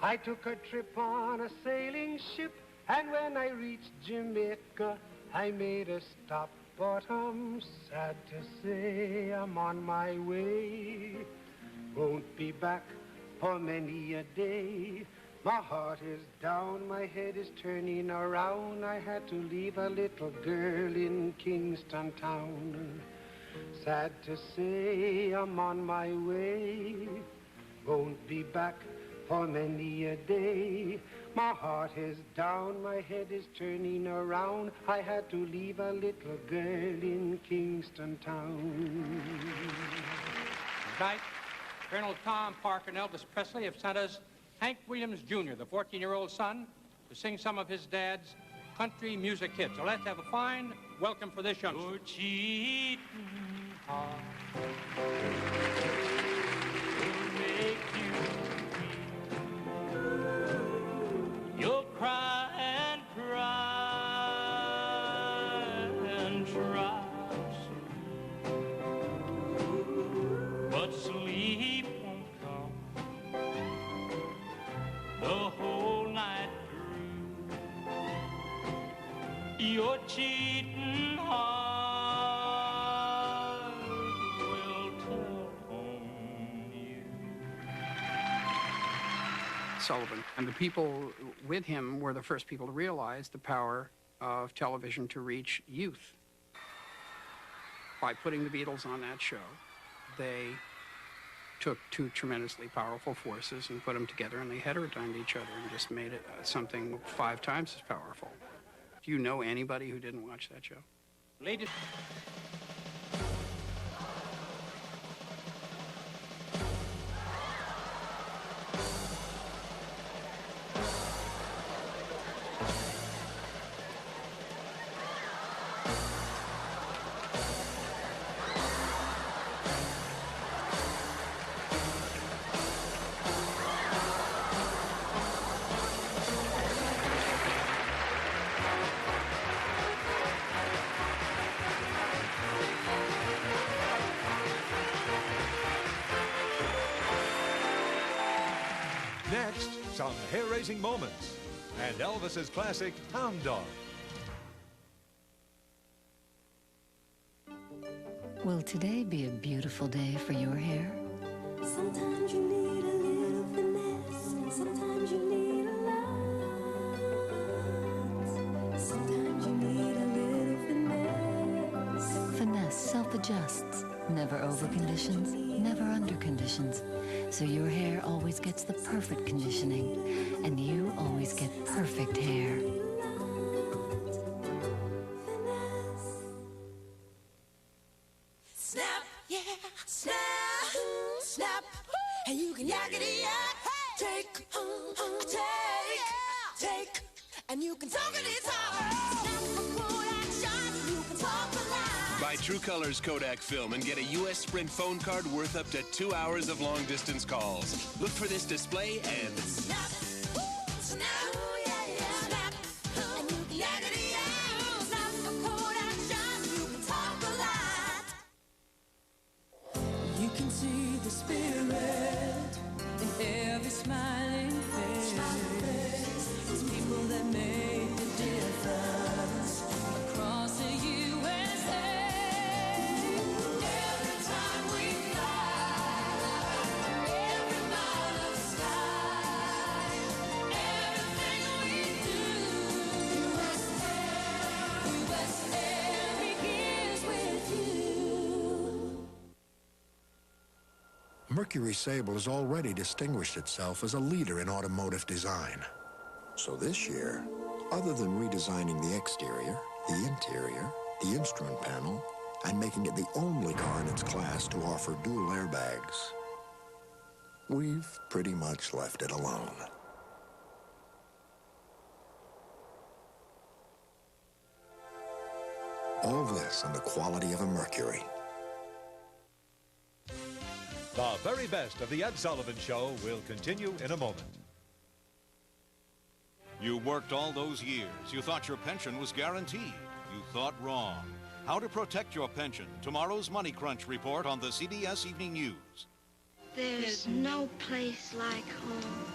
I took a trip on a sailing ship, and when I reached Jamaica, I made a stop. But I'm sad to say I'm on my way. Won't be back for many a day. My heart is down, my head is turning around. I had to leave a little girl in Kingston town. Sad to say I'm on my way. Won't be back for many a day. My heart is down, my head is turning around. I had to leave a little girl in Kingston town. Tonight, Colonel Tom Parker and Elvis Presley have sent us Hank Williams Jr., the 14-year-old son, to sing some of his dad's country music hits. So let's have a fine welcome for this youngster. Your cheating heart will make you weep. You'll cry and cry and try, but sleep won't come the whole night through. Your cheating heart will tell on you. Sullivan and the people with him were the first people to realize the power of television to reach youth. By putting the Beatles on that show, they took two tremendously powerful forces and put them together, and they heterodyned each other and just made it something 5 times as powerful. Do you know anybody who didn't watch that show? Ladies. Next, some hair-raising moments and Elvis's classic Hound Dog. Will today be a beautiful day for your hair? Sometimes you need a little finesse, sometimes you need a lot. Sometimes you need a little finesse. Finesse self-adjusts, never over conditions, never under conditions. So your hair always gets the perfect conditioning, and you always get perfect hair. Snap, yeah, snap, snap, and you can yakety yak. Take, take, and you can talkity talk. Snap for Kodak shots, you can talk a lot. Buy True Colors Kodak film and get a U.S. Sprint phone card worth up to 2 hours of long-distance calls. Look for this display and... Snap, snap, yeah, yeah, snap, and you can yakety yak. Snap for Kodak shots, you can talk a lot. You can see the spirit in every smiling face. It's people that make the difference. Mercury Sable has already distinguished itself as a leader in automotive design. So this year, other than redesigning the exterior, the interior, the instrument panel, and making it the only car in its class to offer dual airbags, we've pretty much left it alone. All this and the quality of a Mercury. The very best of the Ed Sullivan Show will continue in a moment. You worked all those years. You thought your pension was guaranteed. You thought wrong. How to protect your pension. Tomorrow's Money Crunch report on the CBS Evening News. There's no place like home.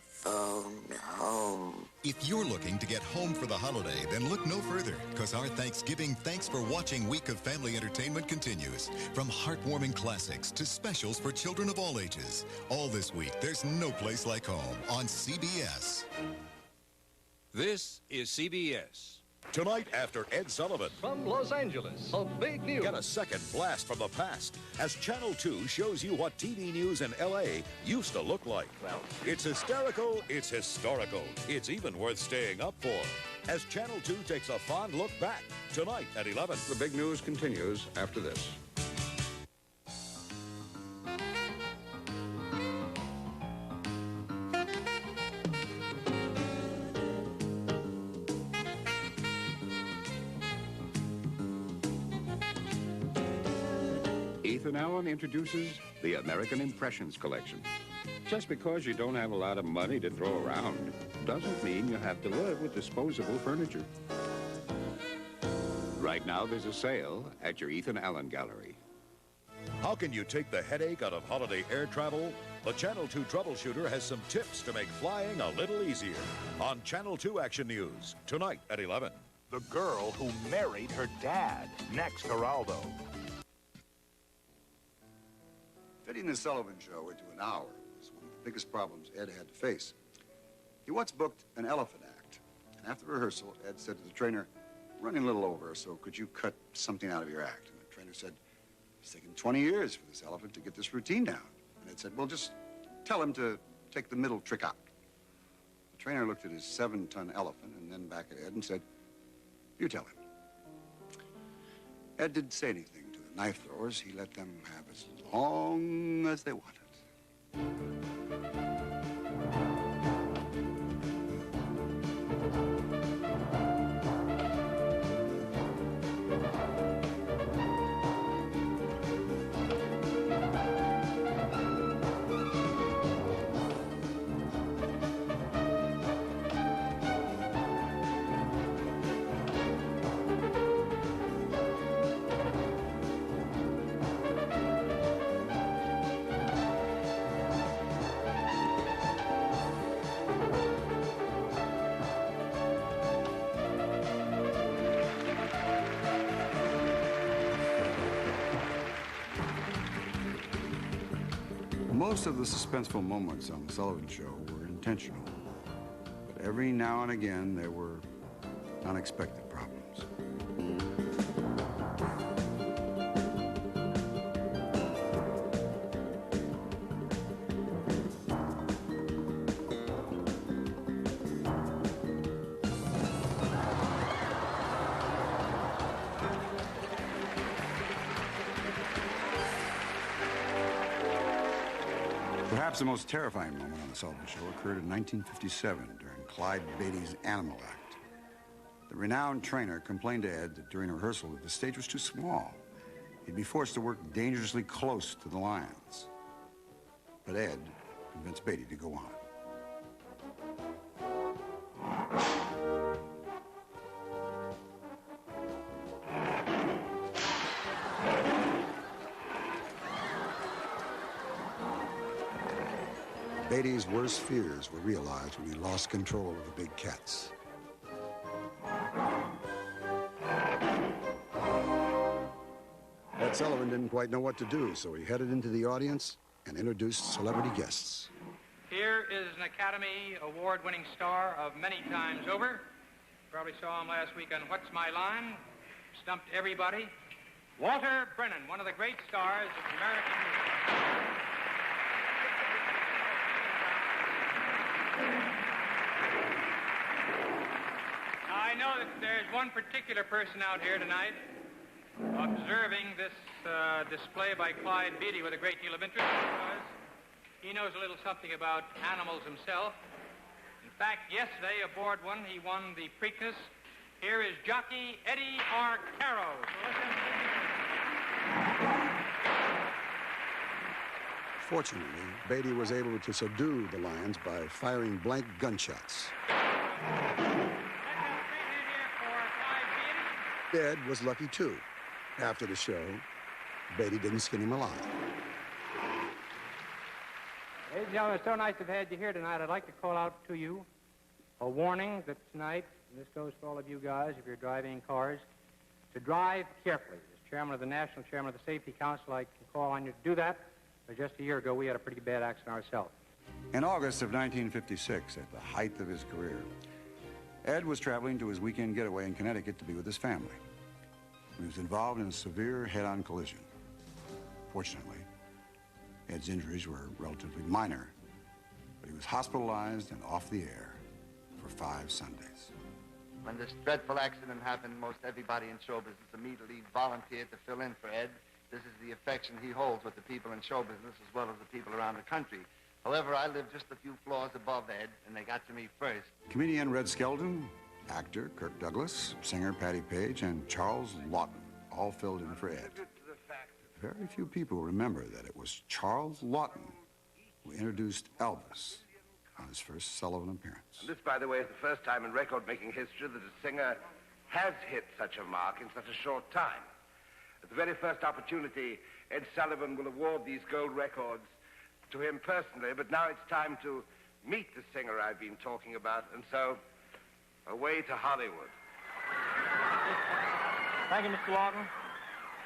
Phone home. If you're looking to get home for the holiday, then look no further, because our Thanksgiving Thanks for Watching week of family entertainment continues. From heartwarming classics to specials for children of all ages. All this week, there's no place like home on CBS. This is CBS. Tonight after Ed Sullivan. From Los Angeles, a big news. Get a second blast from the past as Channel 2 shows you what TV news in L.A. used to look like. Well, it's hysterical, it's historical, it's even worth staying up for. As Channel 2 takes a fond look back tonight at 11. The big news continues after this. Ethan Allen introduces the American Impressions Collection. Just because you don't have a lot of money to throw around doesn't mean you have to live with disposable furniture. Right now, there's a sale at your Ethan Allen Gallery. How can you take the headache out of holiday air travel? The Channel 2 troubleshooter has some tips to make flying a little easier. On Channel 2 Action News, tonight at 11. The girl who married her dad. Next, Geraldo. Fitting the Sullivan Show into an hour was one of the biggest problems Ed had to face. He once booked an elephant act, and after rehearsal, Ed said to the trainer, "Running a little over, so could you cut something out of your act?" And the trainer said, "It's taken 20 years for this elephant to get this routine down." And Ed said, "Well, just tell him to take the middle trick out." The trainer looked at his 7-ton elephant and then back at Ed and said, "You tell him." Ed didn't say anything to the knife throwers. He let them have as long as they wanted. Most of the suspenseful moments on The Sullivan Show were intentional, but every now and again there were unexpected problems. Perhaps the most terrifying moment on The Sullivan Show occurred in 1957 during Clyde Beatty's Animal Act. The renowned trainer complained to Ed that during rehearsal that the stage was too small. He'd be forced to work dangerously close to the lions. But Ed convinced Beatty to go on. Beatty's worst fears were realized when he lost control of the big cats. Ed Sullivan didn't quite know what to do, so he headed into the audience and introduced celebrity guests. Here is an Academy Award-winning star of many times over. Probably saw him last week on What's My Line. Stumped everybody. Walter Brennan, one of the great stars of American music. I know that there's one particular person out here tonight observing this display by Clyde Beatty with a great deal of interest because he knows a little something about animals himself. In fact, yesterday aboard one, he won the Preakness. Here is jockey Eddie Arcaro. Fortunately, Beatty was able to subdue the lions by firing blank gunshots. Ed was lucky, too. After the show, Beatty didn't skin him alive. Ladies and gentlemen, it's so nice to have had you here tonight. I'd like to call out to you a warning that tonight, and this goes for all of you guys, if you're driving cars, to drive carefully. As chairman of the National Chairman of the Safety Council, I can call on you to do that. But just a year ago, we had a pretty bad accident ourselves. In August of 1956, at the height of his career, Ed was traveling to his weekend getaway in Connecticut to be with his family. He was involved in a severe head-on collision. Fortunately, Ed's injuries were relatively minor, but he was hospitalized and off the air for 5 Sundays. When this dreadful accident happened, most everybody in show business immediately volunteered to fill in for Ed. This is the affection he holds with the people in show business as well as the people around the country. However, I live just a few floors above Ed, and they got to me first. Comedian Red Skelton, actor Kirk Douglas, singer Patty Page, and Charles Lawton all filled in for Ed. Very few people remember that it was Charles Lawton who introduced Elvis on his first Sullivan appearance. And this, by the way, is the first time in record-making history that a singer has hit such a mark in such a short time. At the very first opportunity, Ed Sullivan will award these gold records to him personally, but now it's time to meet the singer I've been talking about, and so, away to Hollywood. Thank you, Mr. Lawton.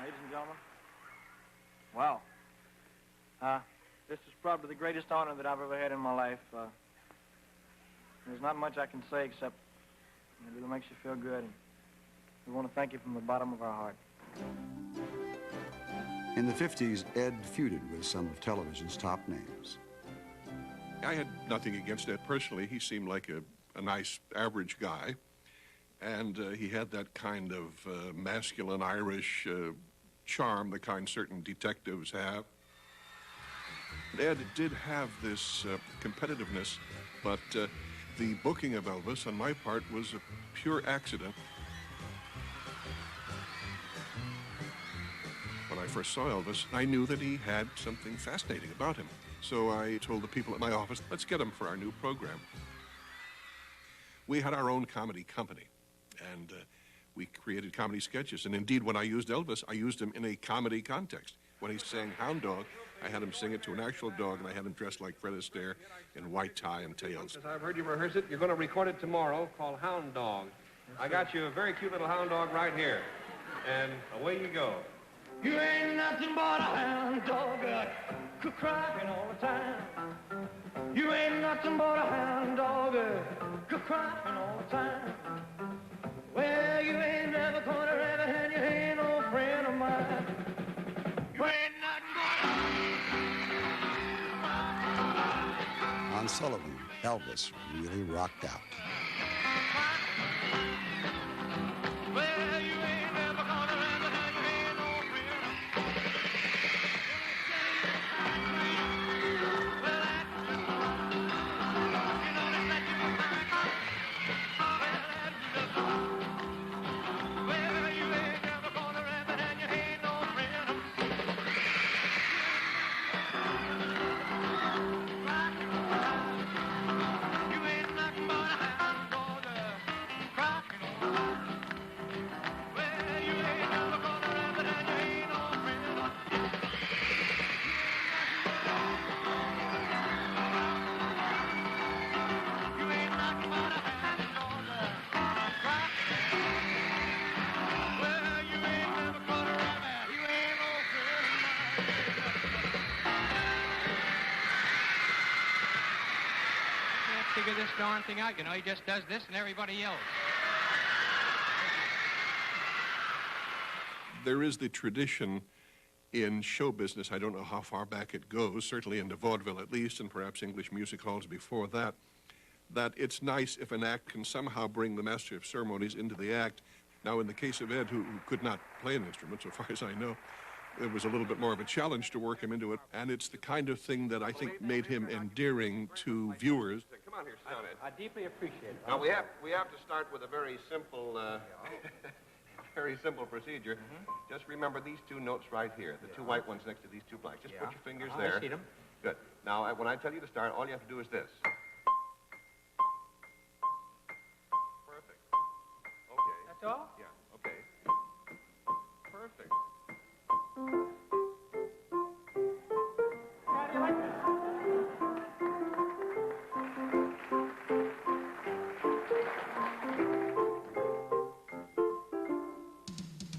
Ladies and gentlemen. Wow. This is probably the greatest honor that I've ever had in my life. There's not much I can say except it really makes you feel good, and we want to thank you from the bottom of our heart. In the 50s, Ed feuded with some of television's top names. I had nothing against Ed personally. He seemed like a nice, average guy. And he had that kind of masculine Irish charm, the kind certain detectives have. Ed did have this competitiveness, but the booking of Elvis on my part was a pure accident. When I first saw Elvis, I knew that he had something fascinating about him. So I told the people at my office, let's get him for our new program. We had our own comedy company, and we created comedy sketches. And indeed, when I used Elvis, I used him in a comedy context. When he sang Hound Dog, I had him sing it to an actual dog, and I had him dressed like Fred Astaire in white tie and tails. I've heard you rehearse it. You're going to record it tomorrow, called Hound Dog. I got you a very cute little hound dog right here. And away you go. You ain't nothing but a hound dog, crying all the time. You ain't nothing but a hound dog, crying all the time. Well, you ain't never gonna rabbit and you ain't no friend of mine. You ain't nothing but On Sullivan, Elvis really rocked out. well, you ain't never gonna rabbit and you ain't no Figure this darn thing out. You know, he just does this and everybody else. There is the tradition in show business, I don't know how far back it goes, certainly into vaudeville at least, and perhaps English music halls before that, that it's nice if an act can somehow bring the master of ceremonies into the act. Now, in the case of Ed, who could not play an instrument, so far as I know, it was a little bit more of a challenge to work him into it, and it's the kind of thing that I think made him endearing to viewers. Come on here, sit down, Ed. I deeply appreciate it. Now, we have to start with a very simple, very simple procedure. Just remember these two notes right here, the two white ones next to these two blacks. Just put your fingers there. I see them. Good. Now, when I tell you to start, all you have to do is this. Perfect. Okay. That's all? Yeah, okay. Perfect. How do you like that?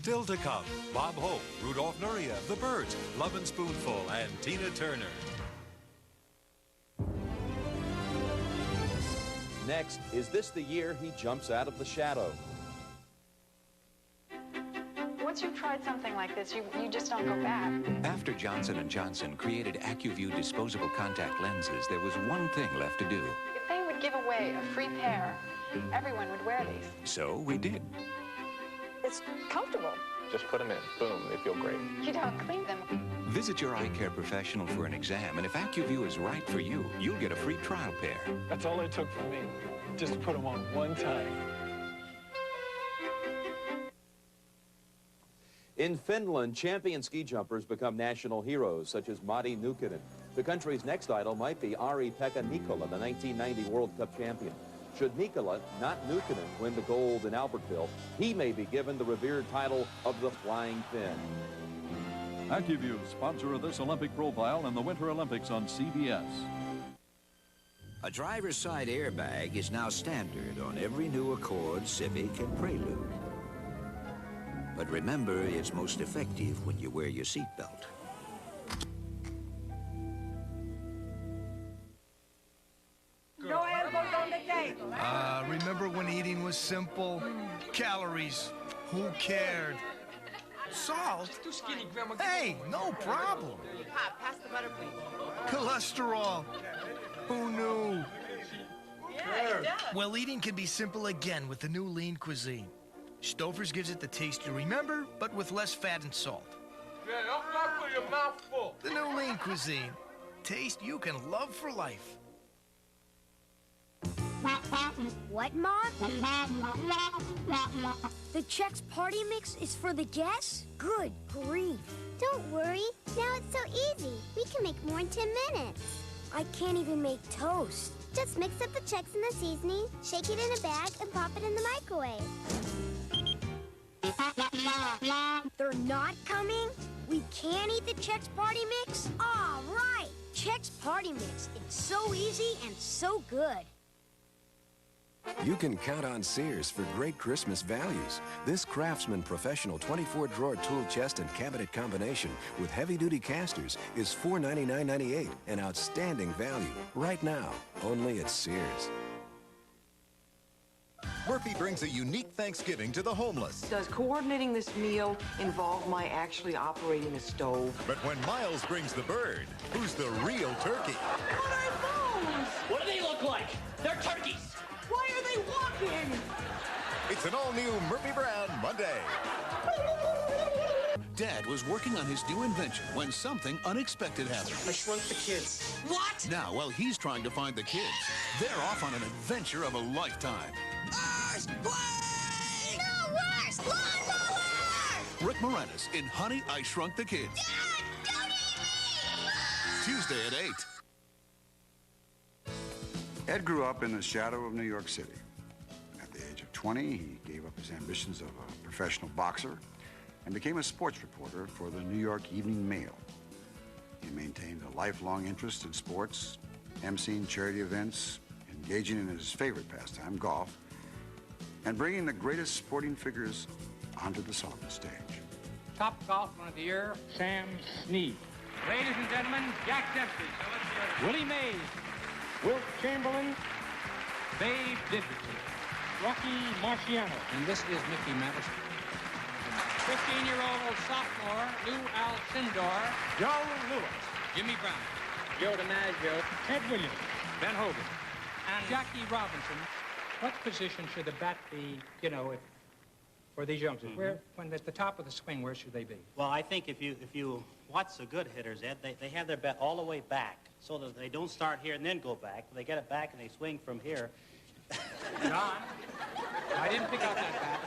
Still to come, Bob Hope, Rudolph Nureyev, The Byrds, Love and Spoonful, and Tina Turner. Next, is this the year he jumps out of the shadow? Once you've tried something like this, you just don't go back. After Johnson & Johnson created AccuView disposable contact lenses, there was one thing left to do. If they would give away a free pair, everyone would wear these. So we did. It's comfortable. Just put them in. Boom. They feel great. You don't clean them. Visit your eye care professional for an exam, and if AccuView is right for you, you'll get a free trial pair. That's all it took for me. Just to put them on one time. In Finland, champion ski jumpers become national heroes, such as Matti Nykänen. The country's next idol might be Ari-Pekka Nikola, the 1990 World Cup champion. Should Nikola, not Nykänen, win the gold in Albertville, he may be given the revered title of the Flying Finn. AccuView, sponsor of this Olympic profile and the Winter Olympics on CBS. A driver's side airbag is now standard on every new Accord, Civic, and Prelude. But remember, it's most effective when you wear your seatbelt. No elbows on the table. Remember when eating was simple? Calories. Who cared? Salt? Too skinny, Grandma. Hey, no problem. Pop, pass the butter, please. Cholesterol. Who knew? Yeah, it does. Well, eating can be simple again with the new lean cuisine. Stouffer's gives it the taste you remember, but with less fat and salt. Yeah, don't talk with your mouth full. The new lean cuisine. Taste you can love for life. What, Mom? The Chex Party Mix is for the guests? Good grief. Don't worry. Now it's so easy. We can make more in 10 minutes. I can't even make toast. Just mix up the Chex and the seasoning, shake it in a bag, and pop it in the microwave. They're not coming? We can't eat the Chex Party Mix? All right. Chex Party Mix. It's so easy and so good. You can count on Sears for great Christmas values. This Craftsman Professional 24-drawer tool chest and cabinet combination with heavy-duty casters is $499.98, an outstanding value. Right now, only at Sears. Murphy brings a unique Thanksgiving to the homeless. Does coordinating this meal involve my actually operating a stove? But when Miles brings the bird, who's the real turkey? What are those? What do they look like? They're turkeys. Why are they walking? It's an all-new Murphy Brown Monday. Dad was working on his new invention when something unexpected happened. I shrunk the kids. What? Now, while he's trying to find the kids, they're off on an adventure of a lifetime. Play! No worse! Lawnmower! Rick Moranis in Honey, I Shrunk the Kids. Dad, don't eat me! Tuesday at 8. Ed grew up in the shadow of New York City. At the age of 20, he gave up his ambitions of a professional boxer and became a sports reporter for the New York Evening Mail. He maintained a lifelong interest in sports, emceeing charity events, engaging in his favorite pastime, golf, and bringing the greatest sporting figures onto the Sullivan stage. Top golfman of the year, Sam Snead. Ladies and gentlemen, Jack Dempsey. So let's hear Willie Mays, Wilt Chamberlain, Babe Dickerson, Rocky Marciano. And this is Mickey Madison. 15-year-old sophomore, Lou Alcindor. Joe Louis. Jimmy Brown. Joe DiMaggio. Ted Williams. Ben Hogan. And Jackie Robinson, what position should the bat be, you know, for these youngsters? Where, when at the top of the swing, where should they be? Well, I think if you watch the good hitters, Ed, they have their bat all the way back so that they don't start here and then go back. They get it back and they swing from here. John, I didn't pick out that bat.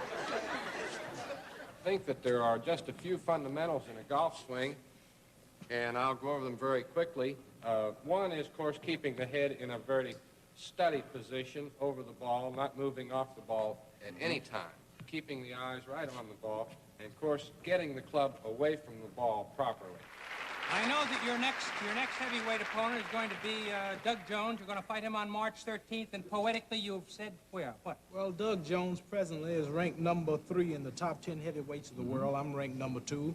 I think that there are just a few fundamentals in a golf swing, and I'll go over them very quickly. One is, of course, keeping the head in a very steady position over the ball, not moving off the ball at any time, keeping the eyes right on the ball, and, of course, getting the club away from the ball properly. I know that your next heavyweight opponent is going to be Doug Jones. You're going to fight him on March 13th, and poetically you've said where? What? Well, Doug Jones presently is ranked number 3 in the top 10 heavyweights of the world. I'm ranked number 2.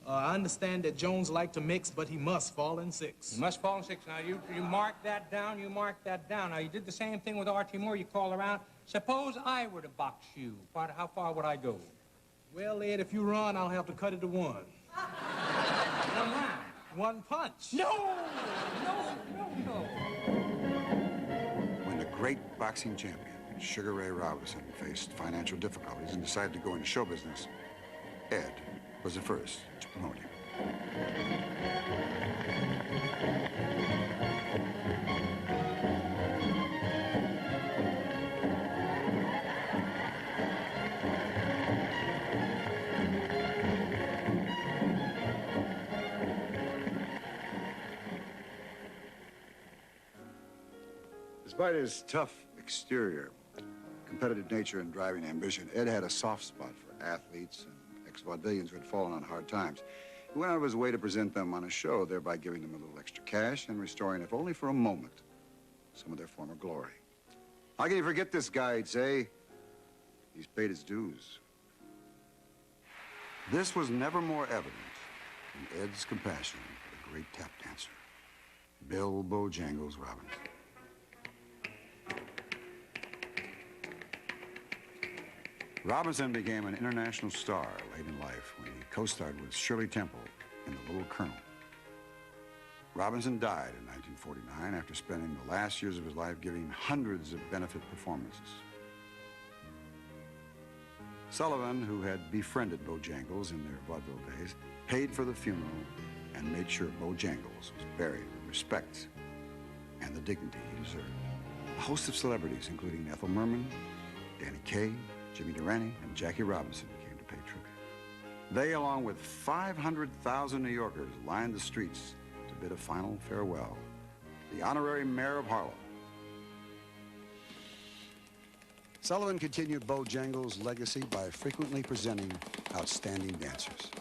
I understand that Jones likes to mix, but he must fall in 6. He must fall in 6. Now, you mark that down, you mark that down. Now, you did the same thing with Archie Moore. You call around. Suppose I were to box you. How far would I go? Well, Ed, if you run, I'll have to cut it to 1. 1 round. 1 punch. No! When the great boxing champion, Sugar Ray Robinson, faced financial difficulties and decided to go into show business, Ed was the first to promote him. Despite his tough exterior, competitive nature, and driving ambition, Ed had a soft spot for athletes and ex-vaudevillians who had fallen on hard times. He went out of his way to present them on a show, thereby giving them a little extra cash and restoring, if only for a moment, some of their former glory. How can you forget this guy, he'd say? He's paid his dues. This was never more evident than Ed's compassion for the great tap dancer, Bill Bojangles Robinson. Robinson became an international star late in life when he co-starred with Shirley Temple in The Little Colonel. Robinson died in 1949 after spending the last years of his life giving hundreds of benefit performances. Sullivan, who had befriended Bojangles in their vaudeville days, paid for the funeral and made sure Bojangles was buried with respect and the dignity he deserved. A host of celebrities, including Ethel Merman, Danny Kaye, Jimmy Durante, and Jackie Robinson came to pay tribute. They, along with 500,000 New Yorkers, lined the streets to bid a final farewell. The honorary mayor of Harlem. Sullivan continued Bojangles' legacy by frequently presenting outstanding dancers.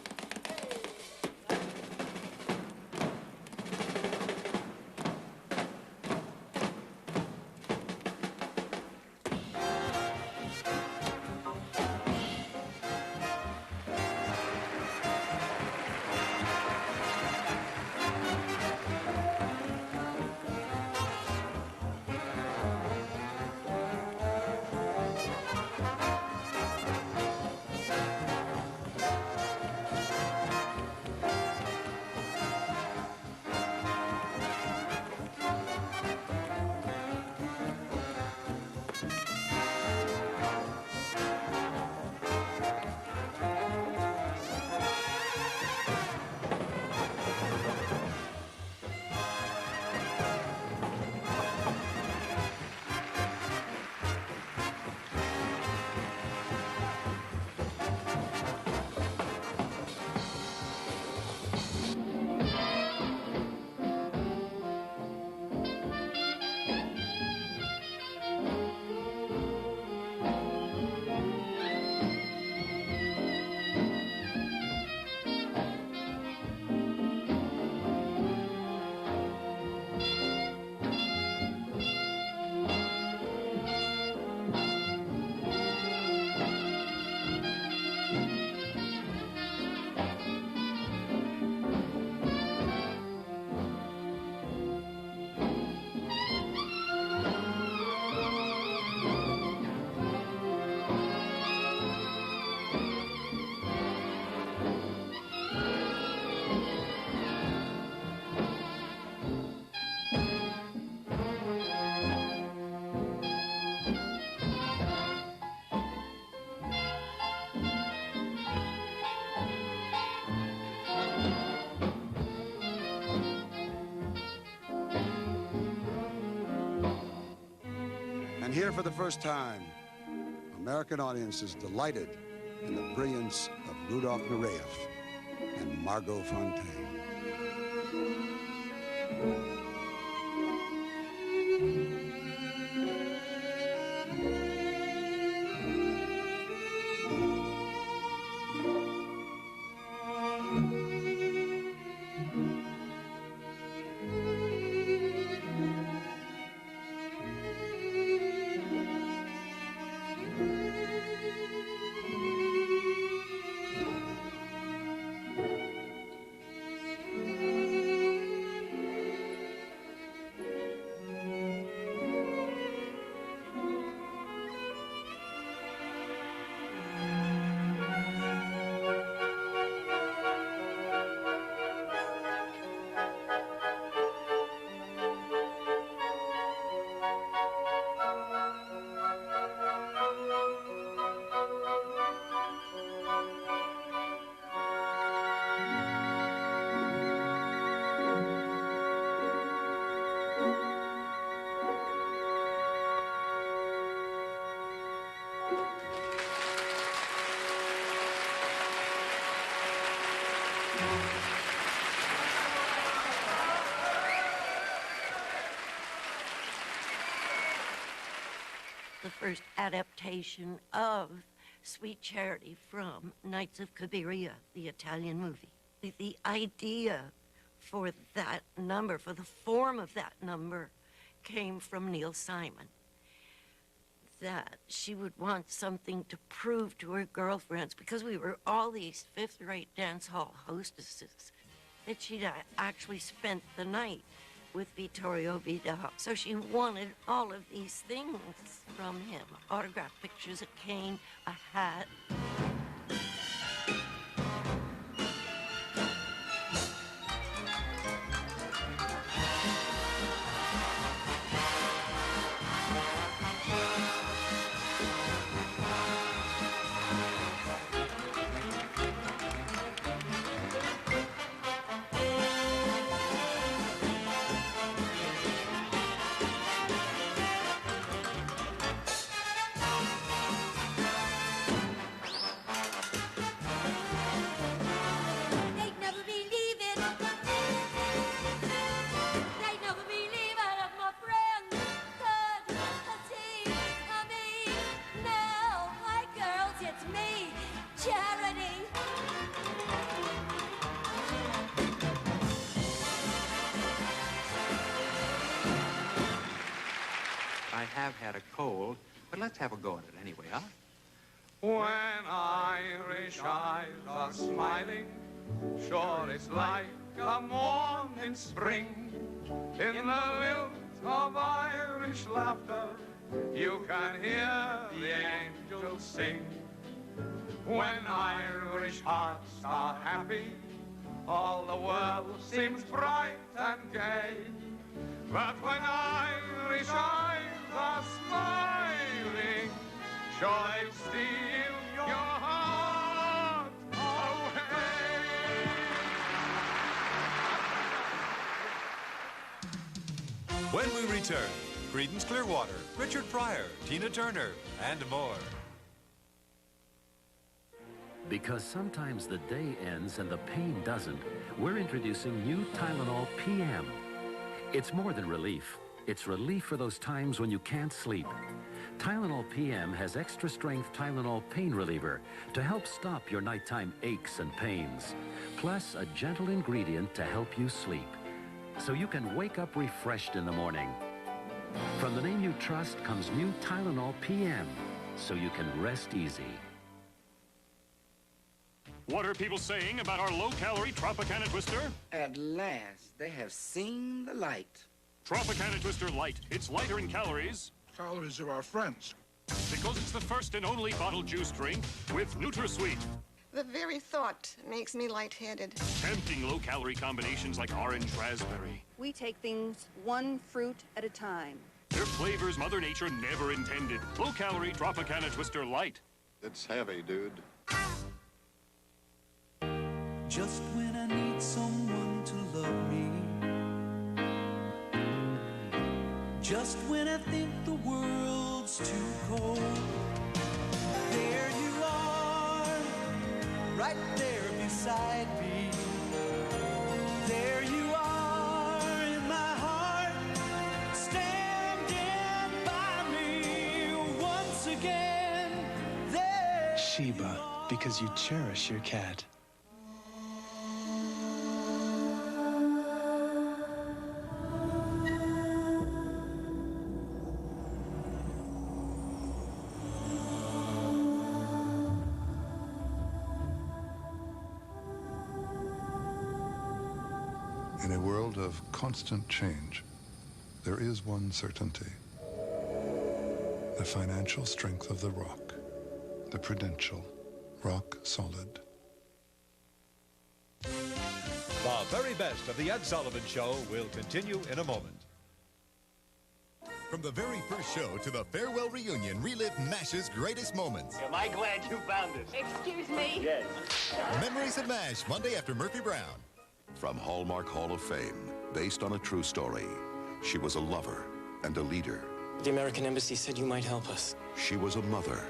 here for the first time, American audiences delighted in the brilliance of Rudolph Nureyev and Margot Fontaine. The first adaptation of Sweet Charity from Knights of Cabiria, the Italian movie. The idea for that number, for the form of that number, came from Neil Simon. That she would want something to prove to her girlfriends, because we were all these fifth-rate dance hall hostesses, that she'd actually spent the night with Vittorio Vidal. So she wanted all of these things from him. Autographed pictures, a cane, a hat. I have had a cold, but let's have a go at it anyway, huh? When Irish eyes are smiling, sure it's like a morn in spring. In the lilt of Irish laughter, you can hear the angels sing. When Irish hearts are happy, all the world seems bright and gay. But when Irish eyes are smiling, sure they steal your heart away. When we return, Creedence Clearwater, Richard Pryor, Tina Turner, and more. Because sometimes the day ends and the pain doesn't, we're introducing new Tylenol PM. It's more than relief. It's relief for those times when you can't sleep. Tylenol PM has extra-strength Tylenol pain reliever to help stop your nighttime aches and pains, plus a gentle ingredient to help you sleep, so you can wake up refreshed in the morning. From the name you trust comes new Tylenol PM, so you can rest easy. What are people saying about our low-calorie Tropicana Twister? At last, they have seen the light. Tropicana Twister Light. It's lighter in calories. Calories are our friends. Because it's the first and only bottled juice drink with NutraSweet. The very thought makes me lightheaded. Tempting low-calorie combinations like orange raspberry. We take things one fruit at a time. They're flavors Mother Nature never intended. Low-calorie Tropicana Twister Light. It's heavy, dude. Just when I need someone to love me, just when I think the world world's too cold. There you are, right there beside me. There you are in my heart, standing by me once again. There Sheba, because you cherish your cat. In a world of constant change, there is one certainty. The financial strength of the rock. The Prudential. Rock solid. The very best of the Ed Sullivan Show will continue in a moment. From the very first show to the farewell reunion, relive MASH's greatest moments. Am I glad you found this? Excuse me? Yes. Memories of MASH, Monday after Murphy Brown. From Hallmark Hall of Fame, based on a true story. She was a lover and a leader. The American Embassy said you might help us. She was a mother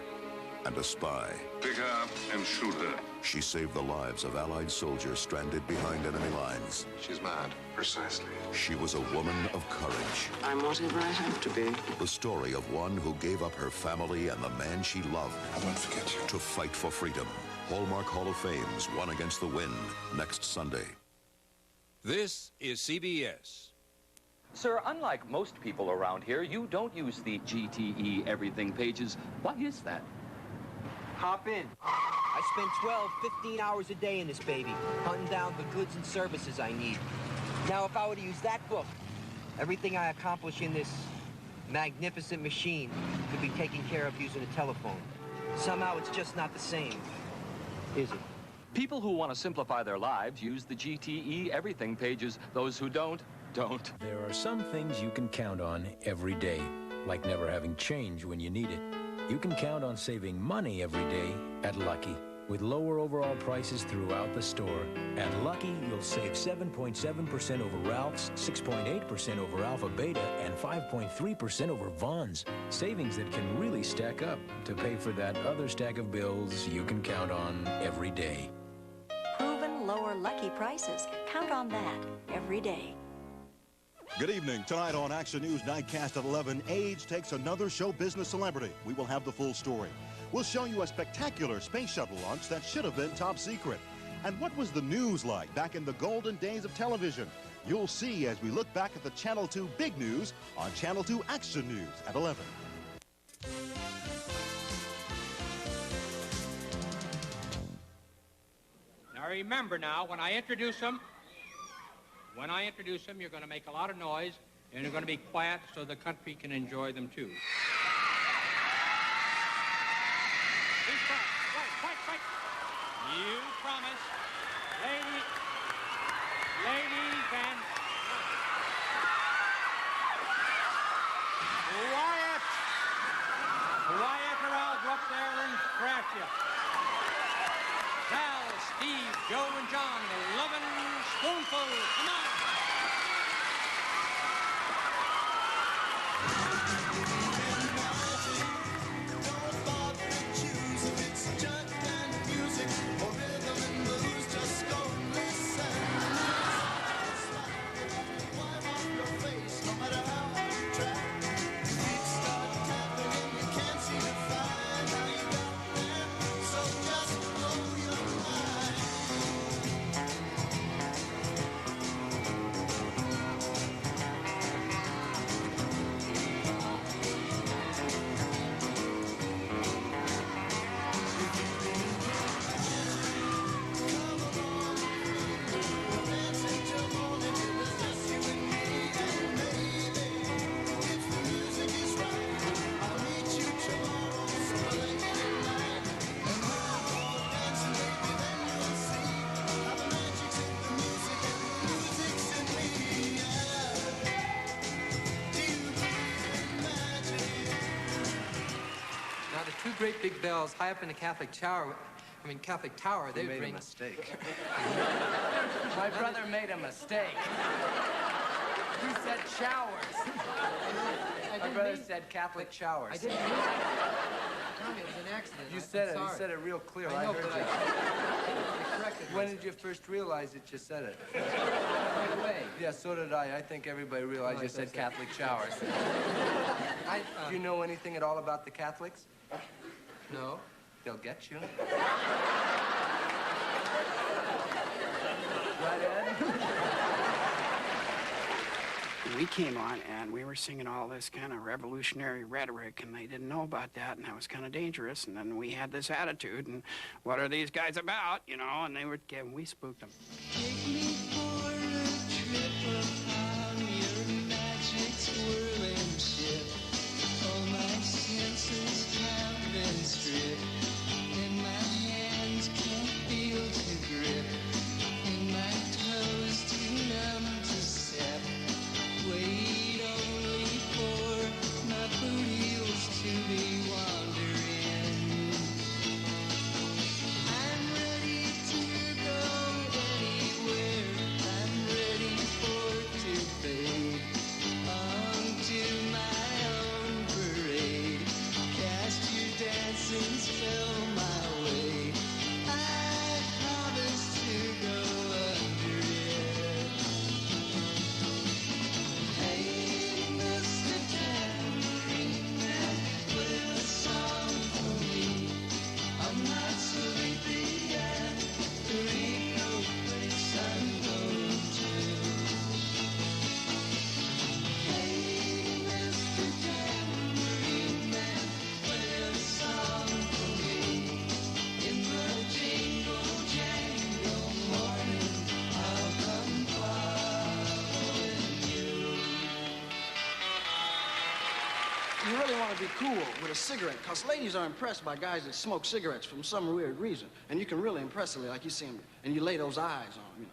and a spy. Pick her up and shoot her. She saved the lives of Allied soldiers stranded behind enemy lines. She's mad. Precisely. She was a woman of courage. I'm whatever I have to be. The story of one who gave up her family and the man she loved. I won't forget you. To fight for freedom. Hallmark Hall of Fame's One Against the Wind, next Sunday. This is CBS. Sir, unlike most people around here, you don't use the GTE everything pages. Why is that? Hop in. I spend 12, 15 hours a day in this baby, hunting down the goods and services I need. Now, if I were to use that book, everything I accomplish in this magnificent machine could be taken care of using a telephone. Somehow it's just not the same, is it? People who want to simplify their lives use the GTE everything pages. Those who don't. There are some things you can count on every day, like never having change when you need it. You can count on saving money every day at Lucky. With lower overall prices throughout the store. At Lucky, you'll save 7.7% over Ralph's, 6.8% over Alpha Beta, and 5.3% over Vons. Savings that can really stack up to pay for that other stack of bills you can count on every day. Proven lower Lucky prices. Count on that every day. Good evening. Tonight on Action News Nightcast at 11, age takes another show business celebrity. We will have the full story. We'll show you a spectacular space shuttle launch that should have been top secret. And what was the news like back in the golden days of television? You'll see as we look back at the Channel 2 Big News on Channel 2 Action News at 11. Now remember now, when I introduce them, you're going to make a lot of noise, and you're going to be quiet so the country can enjoy them too. Wait. You promise. Ladies and... Quiet, or I'll go up there and crash you. Val, Steve, Joe, and John, the loving spoonful. Come on. Two great big bells high up in the Catholic Tower, they made ring. a mistake. My brother made a mistake. You said showers. My brother said Catholic showers. I didn't mean that. Tommy, it was an accident. You said it. You said it real clear. I know, heard but you. I corrected When myself. did you first realize that you said it? Right away. Yeah, so did I. I think everybody realized you said Catholic showers. Do you know anything at all about the Catholics? No. They'll get you. Right, Ed? We came on and we were singing all this kind of revolutionary rhetoric, and they didn't know about that, and that was kind of dangerous. And then we had this attitude, and what are these guys about, you know? And we spooked them. Take me for a trip upon your magic swirling ship. All my senses have been stripped, and my hands can't feel to grip, and my toes too numb to step. Wait only for my boot heels to be wandering. I'm ready to go anywhere. I'm ready for to fade onto my own parade. Cast your dancing spell my way. I promise to go under it. Hey, Mr. Tambourine Man, play a song for me. I'm not sleepy and there ain't no place I'm going to. Hey, Mr. Tambourine Man, play a song for me. In the jingle jangle morning, I'll come following you. You really want to be cool with a cigarette, because ladies are impressed by guys that smoke cigarettes for some weird reason. And you can really impress them like you see them, and you lay those eyes on them, you know.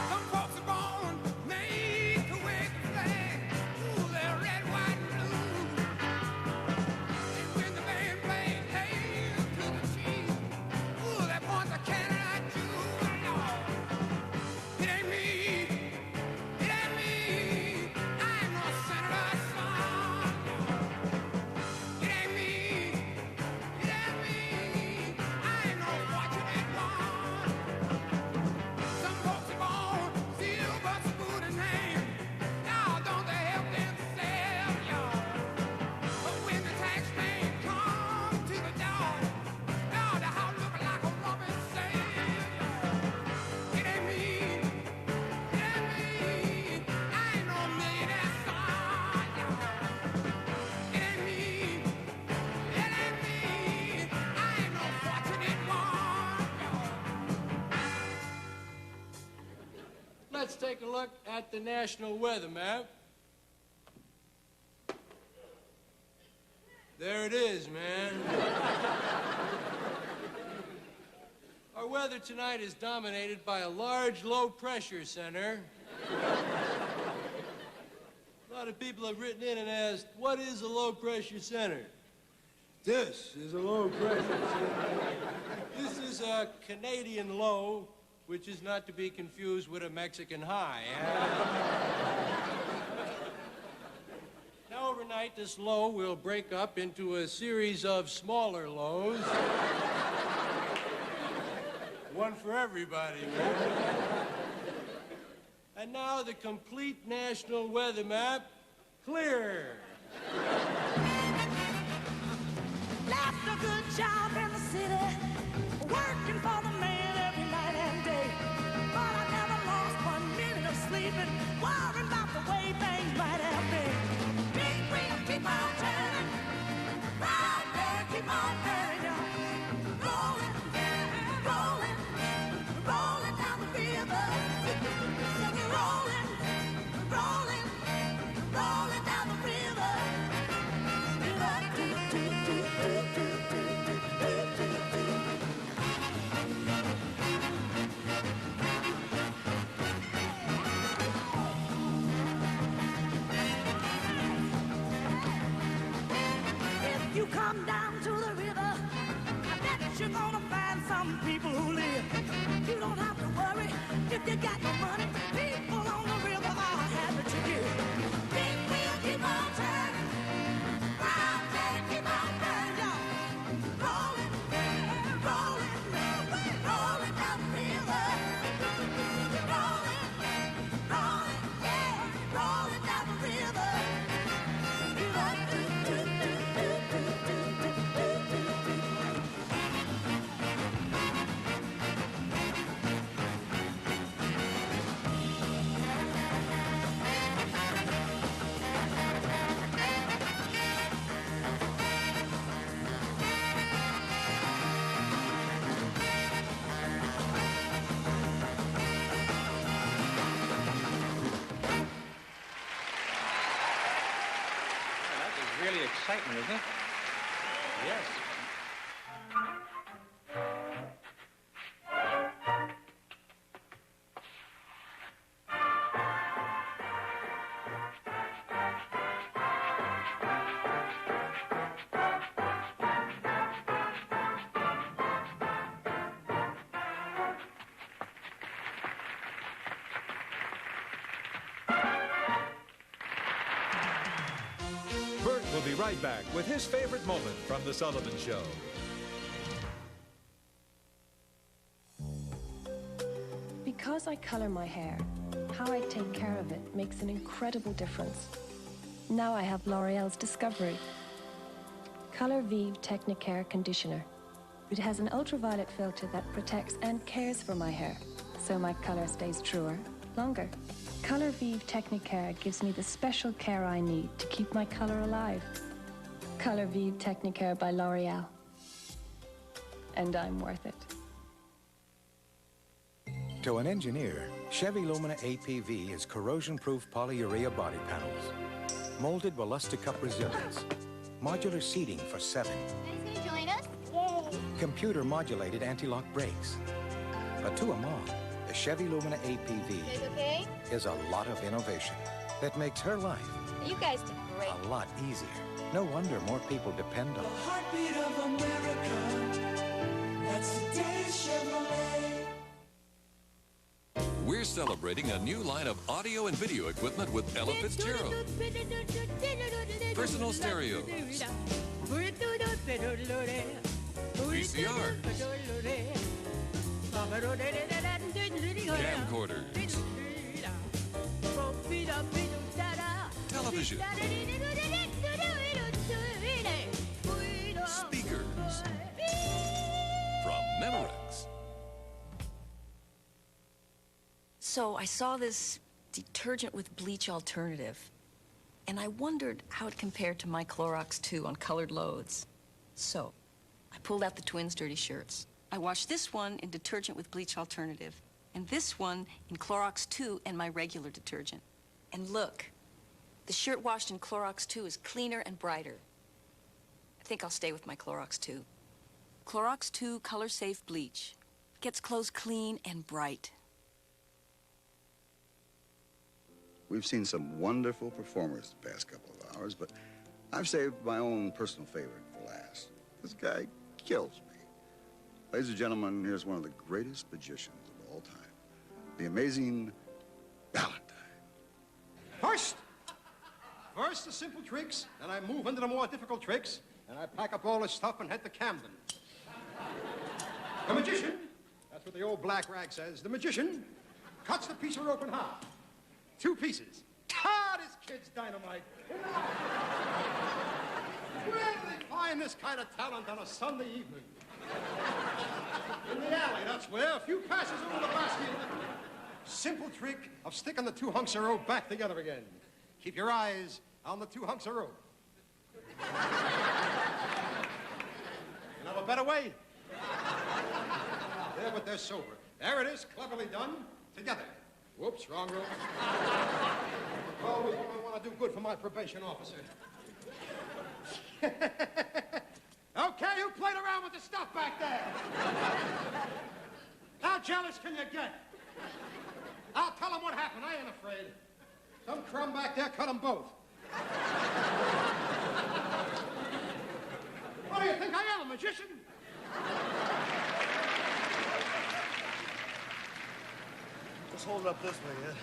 Some folks are born made to wave the flag. Ooh, they're red, white, and blue. And when the band plays "Hail to the Chief," ooh, that points a cannon at you. Lord, it ain't me. It ain't me. I ain't no senator's son. It ain't me. It ain't me. I ain't no fortunate one. Some folks are born silver spoon in hand. Y'all don't they help themselves, y'all. But when the tax man comes to the door, y'all the house look like a woman says, it ain't me. It ain't me. I ain't no millionaire son, y'all. It ain't me. It ain't me. I ain't no fortunate one, y'all. Let's take a look at the national weather map. There it is, man. Our weather tonight is dominated by a large low-pressure center. A lot of people have written in and asked, what is a low-pressure center? This is a low-pressure center. This is a Canadian low, which is not to be confused with a Mexican high. Now, overnight, this low will break up into a series of smaller lows. One for everybody, man. And now the complete national weather map, clear. Left a good job in the city. excitement, isn't it? Yes. Bert will be right back with his favorite moment from The Sullivan Show. Because I color my hair, how I take care of it makes an incredible difference. Now I have L'Oreal's Discovery. Color Vive Technicare Conditioner. It has an ultraviolet filter that protects and cares for my hair, so my color stays truer, longer. Color Vive Technicare gives me the special care I need to keep my color alive. Color Vive Technicare by L'Oreal. And I'm worth it. To an engineer, Chevy Lumina APV is corrosion-proof polyurea body panels, molded Ballisticup resilience, modular seating for 7, Guys gonna join us? Yay! computer-modulated anti-lock brakes. But to a mom, the Chevy Lumina APV Okay? is a lot of innovation that makes her life You guys did great. a lot easier. No wonder more people depend on her. Heartbeat of America. That's today's Chevrolet. We're celebrating a new line of audio and video equipment with Ella Fitzgerald. Personal stereos, VCRs, camcorders, television, speakers, from Memorex. So I saw this detergent with bleach alternative, and I wondered how it compared to my Clorox 2 on colored loads. So I pulled out the twins' dirty shirts. I washed this one in detergent with bleach alternative, and this one in Clorox 2 and my regular detergent. And look, the shirt washed in Clorox 2 is cleaner and brighter. I think I'll stay with my Clorox 2. Clorox 2 Color Safe Bleach. Gets clothes clean and bright. We've seen some wonderful performers the past couple of hours, but I've saved my own personal favorite for last. This guy kills me. Ladies and gentlemen, here's one of the greatest magicians of all time, the amazing Valentine. First, the simple tricks, then I move into the more difficult tricks, and I pack up all this stuff and head to Camden. The magician, that's what the old black rag says, the magician cuts the piece of rope in half. 2 pieces. Ah, this kid's dynamite. Where do they find this kind of talent on a Sunday evening? In the alley, that's where. A few passes over the basket. Simple trick of sticking the 2 hunks of rope back together again. Keep your eyes on the 2 hunks of rope. You have a better way? There, but they're sober. There it is, cleverly done. Together. Whoops, wrong rope. Always when I want to do good for my probation officer. Okay, who played around with the stuff back there? How jealous can you get? I'll tell them what happened. I ain't afraid. Some crumb back there cut them both. What do you think I am, a magician? Just hold it up this way, Ed.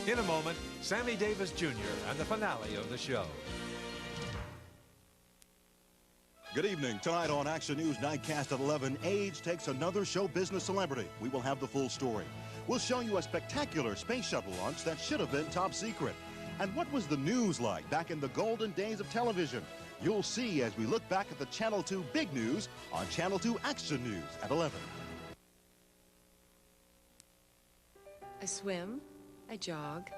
In a moment, Sammy Davis Jr. and the finale of the show. Good evening. Tonight on Action News Nightcast at 11, age takes another show business celebrity. We will have the full story. We'll show you a spectacular space shuttle launch that should have been top secret. And what was the news like back in the golden days of television? You'll see as we look back at the Channel 2 Big News on Channel 2 Action News at 11. I swim, I jog,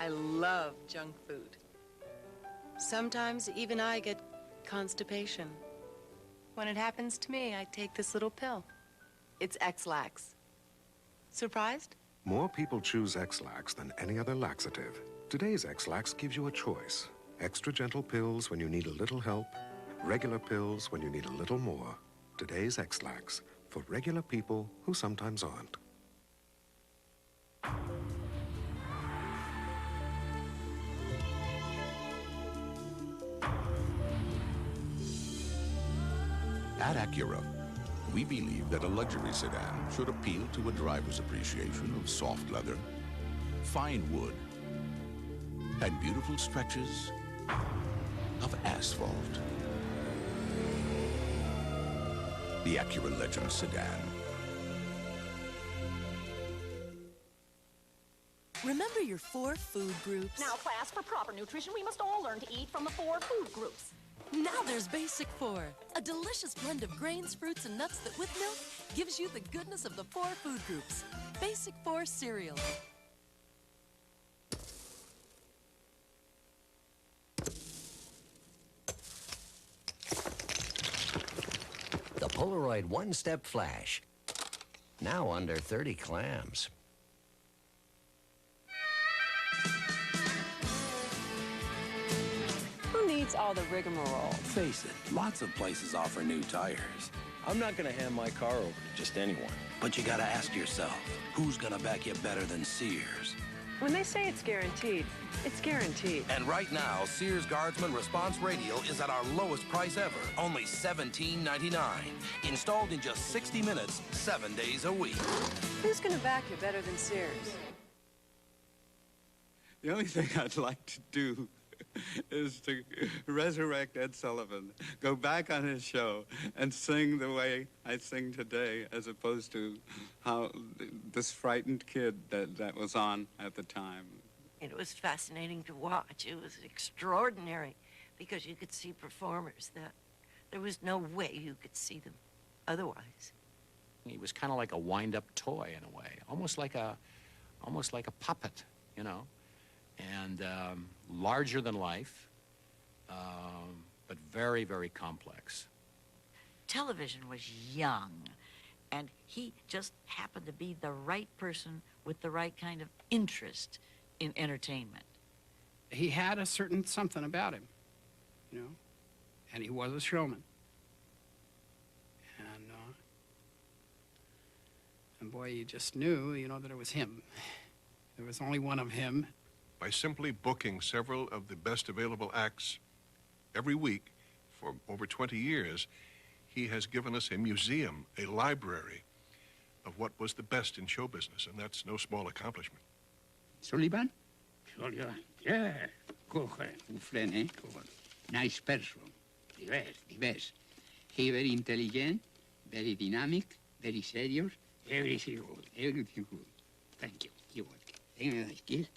I love junk food. Sometimes even I get constipation. When it happens to me, I take this little pill. It's X-Lax. Surprised? More people choose X-Lax than any other laxative. Today's X-Lax gives you a choice. Extra gentle pills when you need a little help, regular pills when you need a little more. Today's X-Lax, for regular people who sometimes aren't. At Acura, we believe that a luxury sedan should appeal to a driver's appreciation of soft leather, fine wood, and beautiful stretches of asphalt. The Acura Legend sedan. Remember your 4 food groups. Now, class, for proper nutrition, we must all learn to eat from the 4 food groups. Now there's Basic 4, a delicious blend of grains, fruits, and nuts that with milk gives you the goodness of the 4 food groups. Basic 4 cereal. The Polaroid one-step flash. Now under 30 clams. Who needs all the rigmarole? Face it, lots of places offer new tires. I'm not gonna hand my car over to just anyone. But you gotta ask yourself, who's gonna back you better than Sears? When they say it's guaranteed, it's guaranteed. And right now, Sears Guardsman Response Radio is at our lowest price ever, only $17.99. Installed in just 60 minutes, 7 days a week. Who's gonna back you better than Sears? The only thing I'd like to do is to resurrect Ed Sullivan, go back on his show, and sing the way I sing today, as opposed to how this frightened kid that was on at the time. It was fascinating to watch. It was extraordinary because you could see performers that there was no way you could see them otherwise. He was kind of like a wind-up toy in a way, almost like a puppet, you know, and larger than life, but very, very complex. Television was young, and he just happened to be the right person with the right kind of interest in entertainment. He had a certain something about him, you know, and he was a showman. And boy, you just knew, you know, that it was him. There was only one of him. By simply booking several of the best available acts every week for over 20 years, he has given us a museum, a library of what was the best in show business, and that's no small accomplishment. Sullivan? Sullivan, yeah. Nice person. The best. He very intelligent, very dynamic, very serious, everything good, everything good. Thank you. You're welcome. Thank you, nice kiss.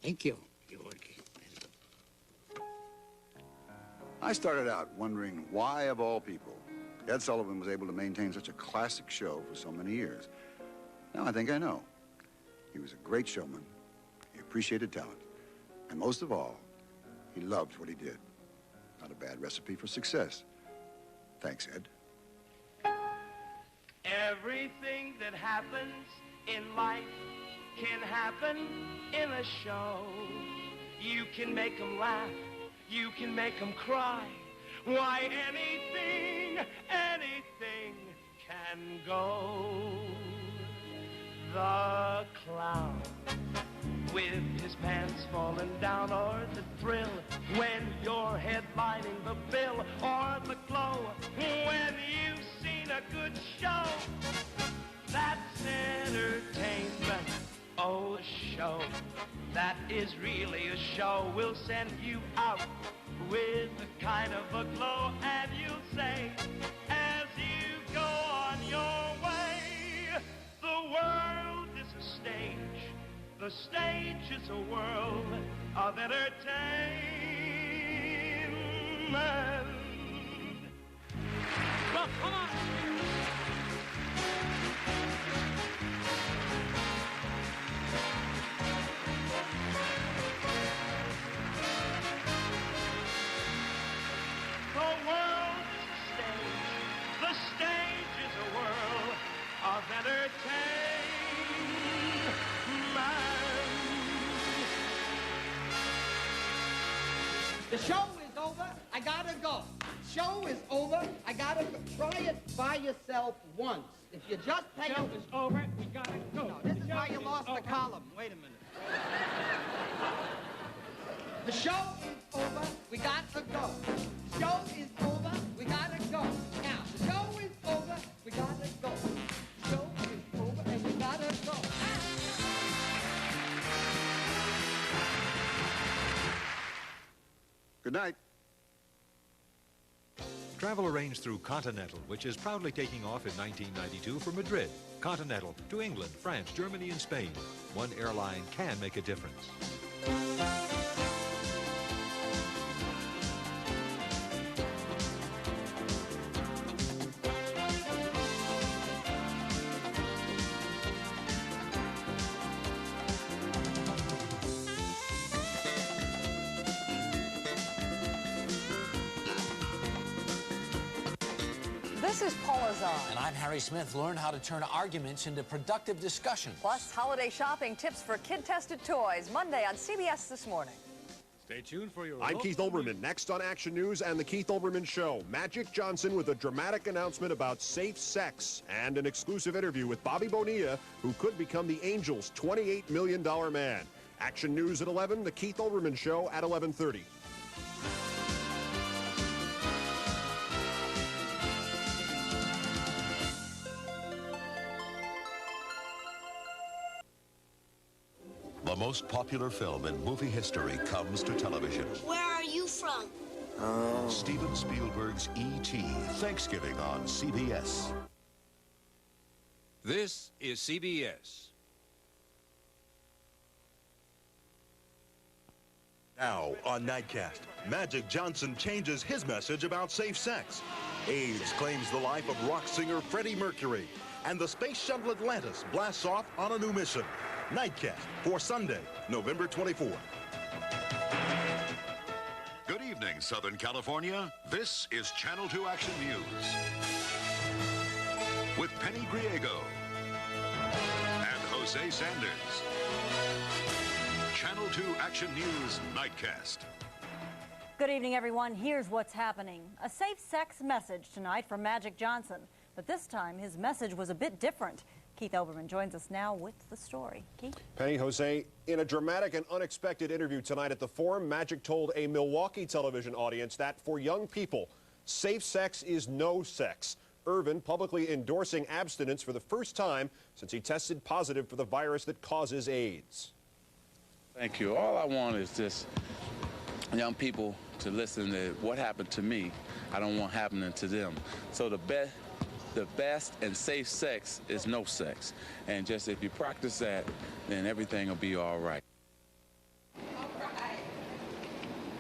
Thank you. You're welcome. I started out wondering why, of all people, Ed Sullivan was able to maintain such a classic show for so many years. Now I think I know. He was a great showman. He appreciated talent. And most of all, he loved what he did. Not a bad recipe for success. Thanks, Ed. Everything that happens in life can happen in a show. You can make them laugh. You can make them cry. Why, anything can go. The clown with his pants falling down, or the thrill when you're headlining the bill, or the glow when you've seen a good show. That's entertainment. Oh, a show that is really a show will send you out with a kind of a glow, and you'll say, as you go on your way, the world is a stage. The stage is a world of entertainment. Well, come on. world is a stage. The stage is a world of entertainment. The show is over. I gotta go. Show is over. I gotta go. Try it by yourself once. If you just pay... Show is over. We gotta go. No, this is why you lost the column. Wait a minute. The show is over. We got to go. Show is over. We gotta go. Now, the show is over. We gotta go. Show is over and we gotta go. Good night. Travel arranged through Continental, which is proudly taking off in 1992 for Madrid. Continental to England, France, Germany, and Spain. One airline can make a difference. This is Paula Zahn. And I'm Harry Smith. Learn how to turn arguments into productive discussion. Plus, holiday shopping tips for kid-tested toys. Monday on CBS This Morning. Stay tuned for your... I'm Keith Olbermann. Next on Action News and The Keith Olbermann Show, Magic Johnson with a dramatic announcement about safe sex and an exclusive interview with Bobby Bonilla, who could become the Angels' $28 million man. Action News at 11, The Keith Olbermann Show at 11:30. The most popular film in movie history comes to television. Where are you from? Steven Spielberg's E.T. Thanksgiving on CBS. This is CBS. Now on Nightcast, Magic Johnson changes his message about safe sex. AIDS claims the life of rock singer Freddie Mercury. And the Space Shuttle Atlantis blasts off on a new mission. Nightcast for Sunday, November 24th. Good evening, Southern California. This is Channel 2 Action News. With Penny Griego and Jose Sanders. Channel 2 Action News Nightcast. Good evening, everyone. Here's what's happening. A safe sex message tonight from Magic Johnson. But this time, his message was a bit different. Keith Olbermann joins us now with the story. Keith? Penny, Jose, in a dramatic and unexpected interview tonight at the Forum, Magic told a Milwaukee television audience that for young people, safe sex is no sex. Irvin publicly endorsing abstinence for the first time since he tested positive for the virus that causes AIDS. Thank you. All I want is just young people to listen to what happened to me. I don't want happening to them. So the best and safe sex is no sex. And just if you practice that, then everything will be all right.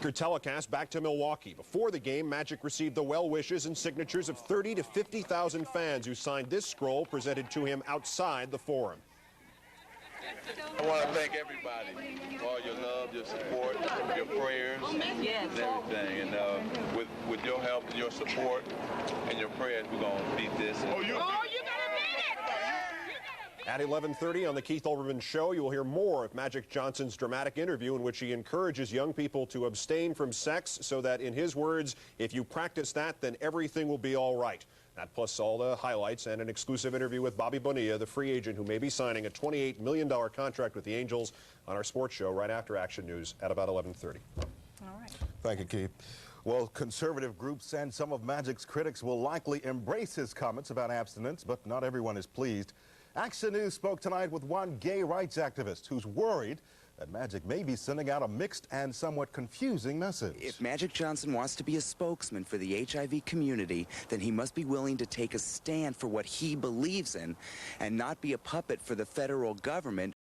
Your telecast back to Milwaukee. Before the game, Magic received the well wishes and signatures of 30,000 to 50,000 fans who signed this scroll presented to him outside the Forum. I want to thank everybody for all your love, your support, your prayers, and everything. And with your help and your support and your prayers, we're going to beat this. At 11:30 on the Keith Olbermann Show, you will hear more of Magic Johnson's dramatic interview in which he encourages young people to abstain from sex so that, in his words, if you practice that, then everything will be all right. That plus all the highlights and an exclusive interview with Bobby Bonilla, the free agent who may be signing a $28 million contract with the Angels, on our sports show right after Action News at about 11:30. All right. Thank you, Keith. Well, conservative groups and some of Magic's critics will likely embrace his comments about abstinence, but not everyone is pleased. Action News spoke tonight with one gay rights activist who's worried that Magic may be sending out a mixed and somewhat confusing message. If Magic Johnson wants to be a spokesman for the HIV community, then he must be willing to take a stand for what he believes in and not be a puppet for the federal government